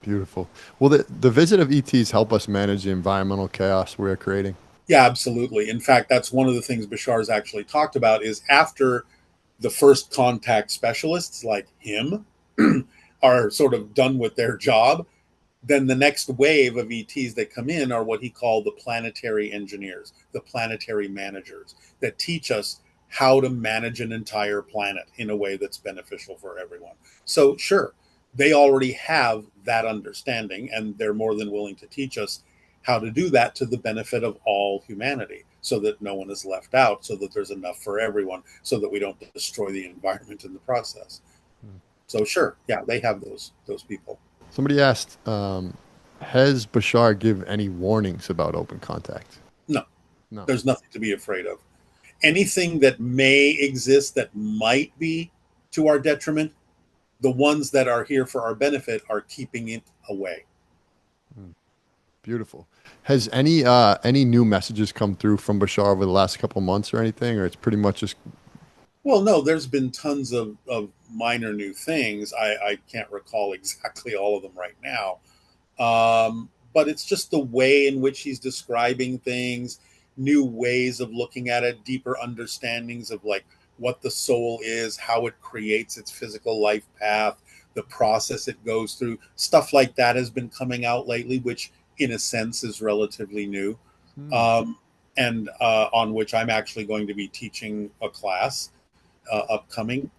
Beautiful. Will the visit of ETs help us manage the environmental chaos we're creating? Yeah, absolutely. In fact, that's one of the things Bashar's actually talked about is after the first contact specialists like him are sort of done with their job, then the next wave of ETs that come in are what he called the planetary engineers, the planetary managers that teach us how to manage an entire planet in a way that's beneficial for everyone. So, sure, they already have that understanding and they're more than willing to teach us how to do that to the benefit of all humanity so that no one is left out, so that there's enough for everyone, so that we don't destroy the environment in the process. Hmm. So, sure, yeah, they have those people. Somebody asked, has Bashar give any warnings about open contact? No, No. there's nothing to be afraid of. Anything that may exist that might be to our detriment, the ones that are here for our benefit are keeping it away. Hmm. Beautiful. Has any new messages come through from Bashar over the last couple months or anything, or it's pretty much just Well, no, there's been tons of minor new things. I can't recall exactly all of them right now. But it's just the way in which he's describing things, new ways of looking at it, deeper understandings of like what the soul is, how it creates its physical life path, the process it goes through. Stuff like that has been coming out lately, which in a sense is relatively new. hmm, Um, and on which I'm actually going to be teaching a class upcoming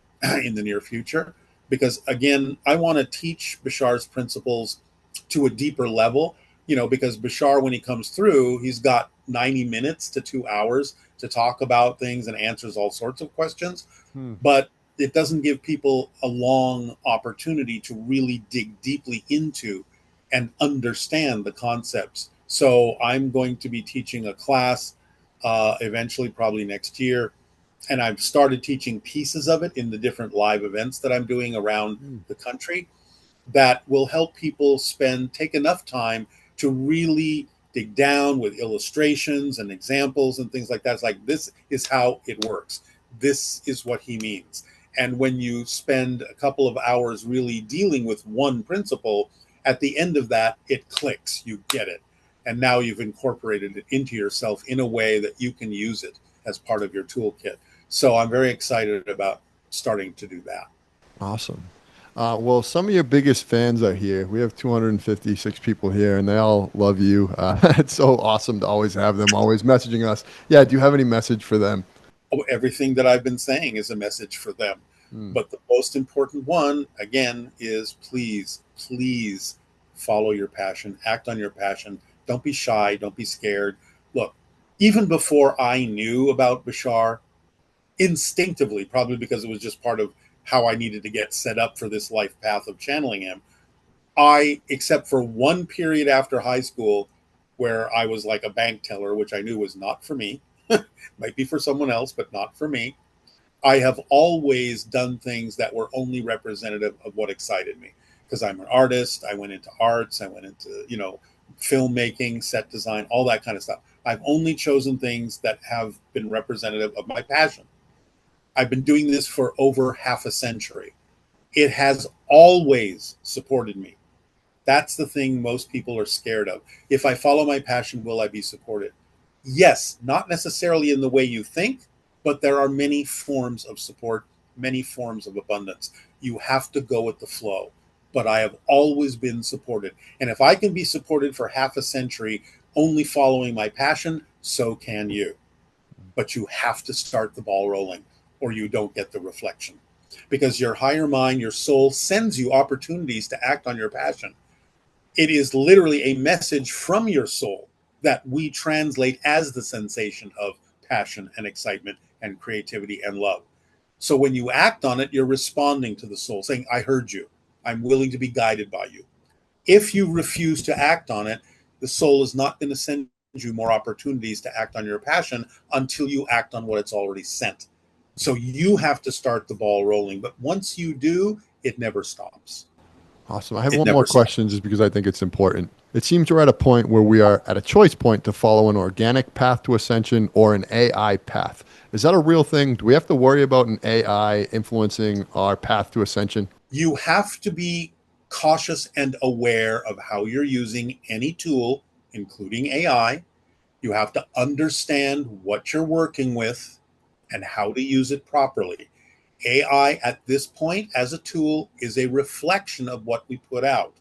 in the near future. Because again, I want to teach Bashar's principles to a deeper level, because Bashar, when he comes through, he's got 90 minutes to 2 hours to talk about things and answers all sorts of questions. hmm, But it doesn't give people a long opportunity to really dig deeply into and understand the concepts. So I'm going to be teaching a class eventually, probably next year, and I've started teaching pieces of it in the different live events that I'm doing around hmm, the country that will help people take enough time to really dig down with illustrations and examples and things like that. It's like, this is how it works. This is what he means. And when you spend a couple of hours really dealing with one principle, at the end of that, it clicks, you get it. And now you've incorporated it into yourself in a way that you can use it as part of your toolkit. So I'm very excited about starting to do that. awesome. Well, some of your biggest fans are here. We have 256 people here, and they all love you. It's so awesome to always have them always messaging us. Yeah, do you have any message for them? Everything that I've been saying is a message for them. Hmm, But the most important one, again, is please, please follow your passion, act on your passion. Don't be shy, don't be scared. Look, even before I knew about Bashar, instinctively, probably because it was just part of how I needed to get set up for this life path of channeling him, except for one period after high school where I was like a bank teller, which I knew was not for me, might be for someone else, but not for me. I have always done things that were only representative of what excited me because I'm an artist. I went into arts, I went into, filmmaking, set design, all that kind of stuff. I've only chosen things that have been representative of my passion. I've been doing this for over half a century. It has always supported me. That's the thing most people are scared of. If I follow my passion, will I be supported? Yes, not necessarily in the way you think, but there are many forms of support, many forms of abundance. You have to go with the flow. But I have always been supported. And if I can be supported for half a century only following my passion, so can you. But you have to start the ball rolling or you don't get the reflection. Because your higher mind, your soul sends you opportunities to act on your passion. It is literally a message from your soul that we translate as the sensation of passion and excitement and creativity and love. So when you act on it, you're responding to the soul, saying, I heard you. I'm willing to be guided by you. If you refuse to act on it, the soul is not going to send you more opportunities to act on your passion until you act on what it's already sent. So you have to start the ball rolling. But once you do, it never stops. Awesome. I have It one more never stops. question just because I think it's important. It seems we're at a point where we are at a choice point to follow an organic path to ascension or an AI path. Is that a real thing? Do we have to worry about an AI influencing our path to ascension? You have to be cautious and aware of how you're using any tool, including AI. You have to understand what you're working with and how to use it properly. AI at this point as a tool is a reflection of what we put out.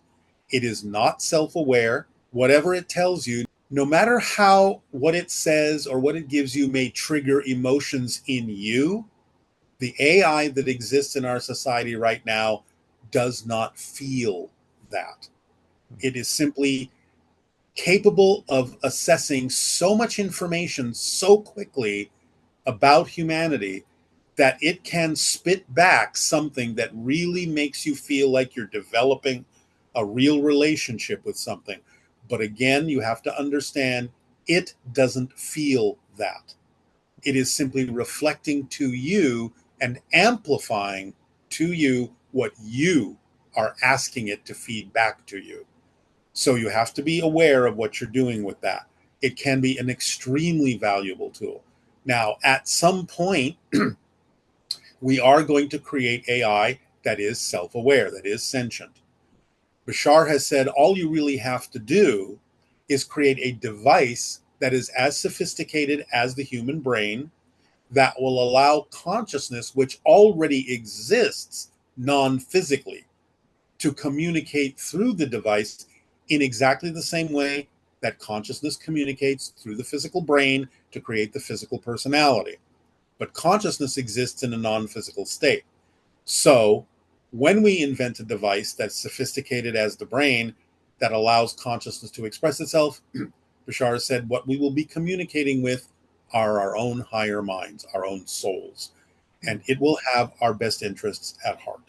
It is not self aware. Whatever it tells you, no matter how what it says or what it gives you may trigger emotions in you, the AI that exists in our society right now does not feel that. It is simply capable of assessing so much information so quickly about humanity that it can spit back something that really makes you feel like you're developing a real relationship with something. But again, you have to understand it doesn't feel that. It is simply reflecting to you and amplifying to you what you are asking it to feed back to you. So you have to be aware of what you're doing with that. It can be an extremely valuable tool. Now, at some point, we are going to create AI that is self aware, that is sentient. Bashar has said all you really have to do is create a device that is as sophisticated as the human brain that will allow consciousness, which already exists non physically, to communicate through the device in exactly the same way that consciousness communicates through the physical brain to create the physical personality. But consciousness exists in a non physical state. So when we invent a device that's sophisticated as the brain that allows consciousness to express itself, Bashar said what we will be communicating with are our own higher minds, our own souls, and it will have our best interests at heart.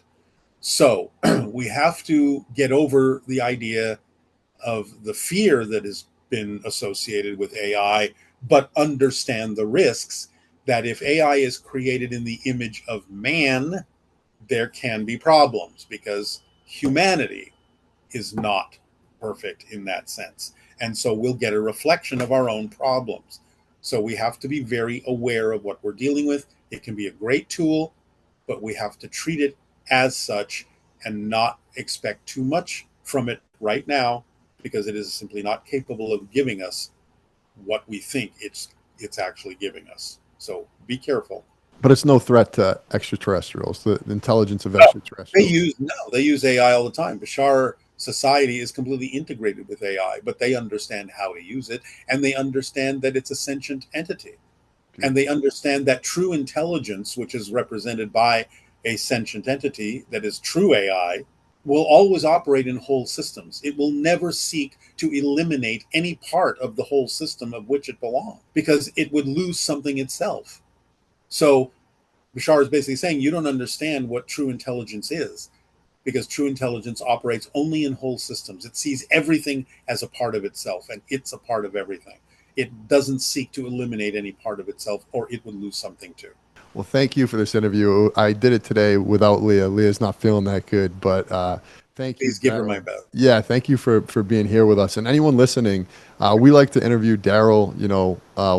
So we have to get over the idea of the fear that has been associated with AI, but understand the risks that if AI is created in the image of man, there can be problems because humanity is not perfect in that sense. And so we'll get a reflection of our own problems. So we have to be very aware of what we're dealing with. It can be a great tool, but we have to treat it as such and not expect too much from it right now because it is simply not capable of giving us what we think it's actually giving us. So be careful. But it's no threat to extraterrestrials, the intelligence of No, extraterrestrials. they use AI all the time. Bashar society is completely integrated with AI, but they understand how to use it and they understand that it's a sentient entity. And they understand that true intelligence, which is represented by a sentient entity that is true AI, will always operate in whole systems. It will never seek to eliminate any part of the whole system of which it belongs because it would lose something itself. So Bashar is basically saying you don't understand what true intelligence is because true intelligence operates only in whole systems. It sees everything as a part of itself and it's a part of everything. It doesn't seek to eliminate any part of itself or it would lose something too. Well, thank you for this interview. I did it today without Leah. Leah's not feeling that good, but thank you, Please give her my Daryl. best. Yeah, thank you for being here with us. And anyone listening, we like to interview Daryl,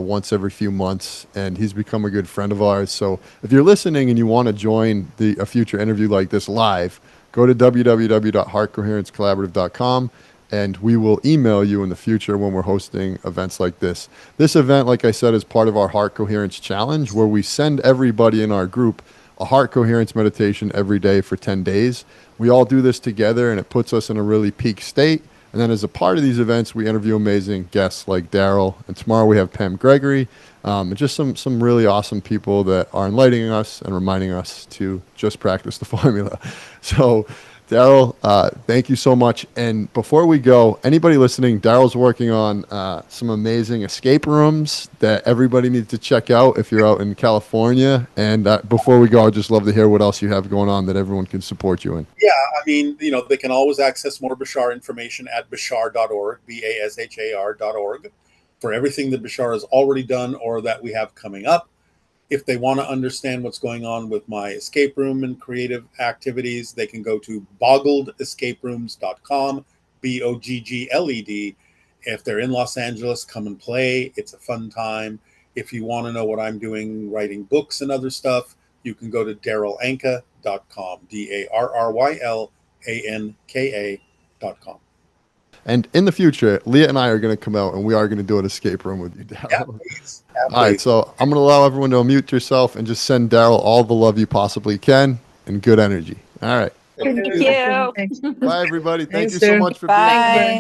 once every few months, and he's become a good friend of ours. So if you're listening and you want to join a future interview like this live, go to www.heartcoherencecollaborative.com and we will email you in the future when we're hosting events like this. This event, like I said, is part of our Heart Coherence Challenge, where we send everybody in our group a heart coherence meditation every day for 10 days. We all do this together, and it puts us in a really peak state. And then as a part of these events, we interview amazing guests like Daryl. And tomorrow we have Pam Gregory, and just some really awesome people that are enlightening us and reminding us to just practice the formula. So Daryl, thank you so much. And before we go, anybody listening, Daryl's working on some amazing escape rooms that everybody needs to check out if you're out in California. And before we go, I'd just love to hear what else you have going on that everyone can support you in. Yeah, I mean, they can always access more Bashar information at bashar.org, BASHAR.org, for everything that Bashar has already done or that we have coming up. If they want to understand what's going on with my escape room and creative activities, they can go to boggledescaperooms.com, BOGGLED. If they're in Los Angeles, come and play. It's a fun time. If you want to know what I'm doing, writing books and other stuff, you can go to darylanka.com, DARRYLANKA.com. And in the future, Leah and I are going to come out and we are going to do an escape room with you, Daryl. Yeah, please. Yeah, All right, please. so I'm going to allow everyone to unmute yourself and just send Daryl all the love you possibly can and good energy. All right. Thank you. Bye, everybody. Thank Thanks, you so Daryl. much for being here. Bye.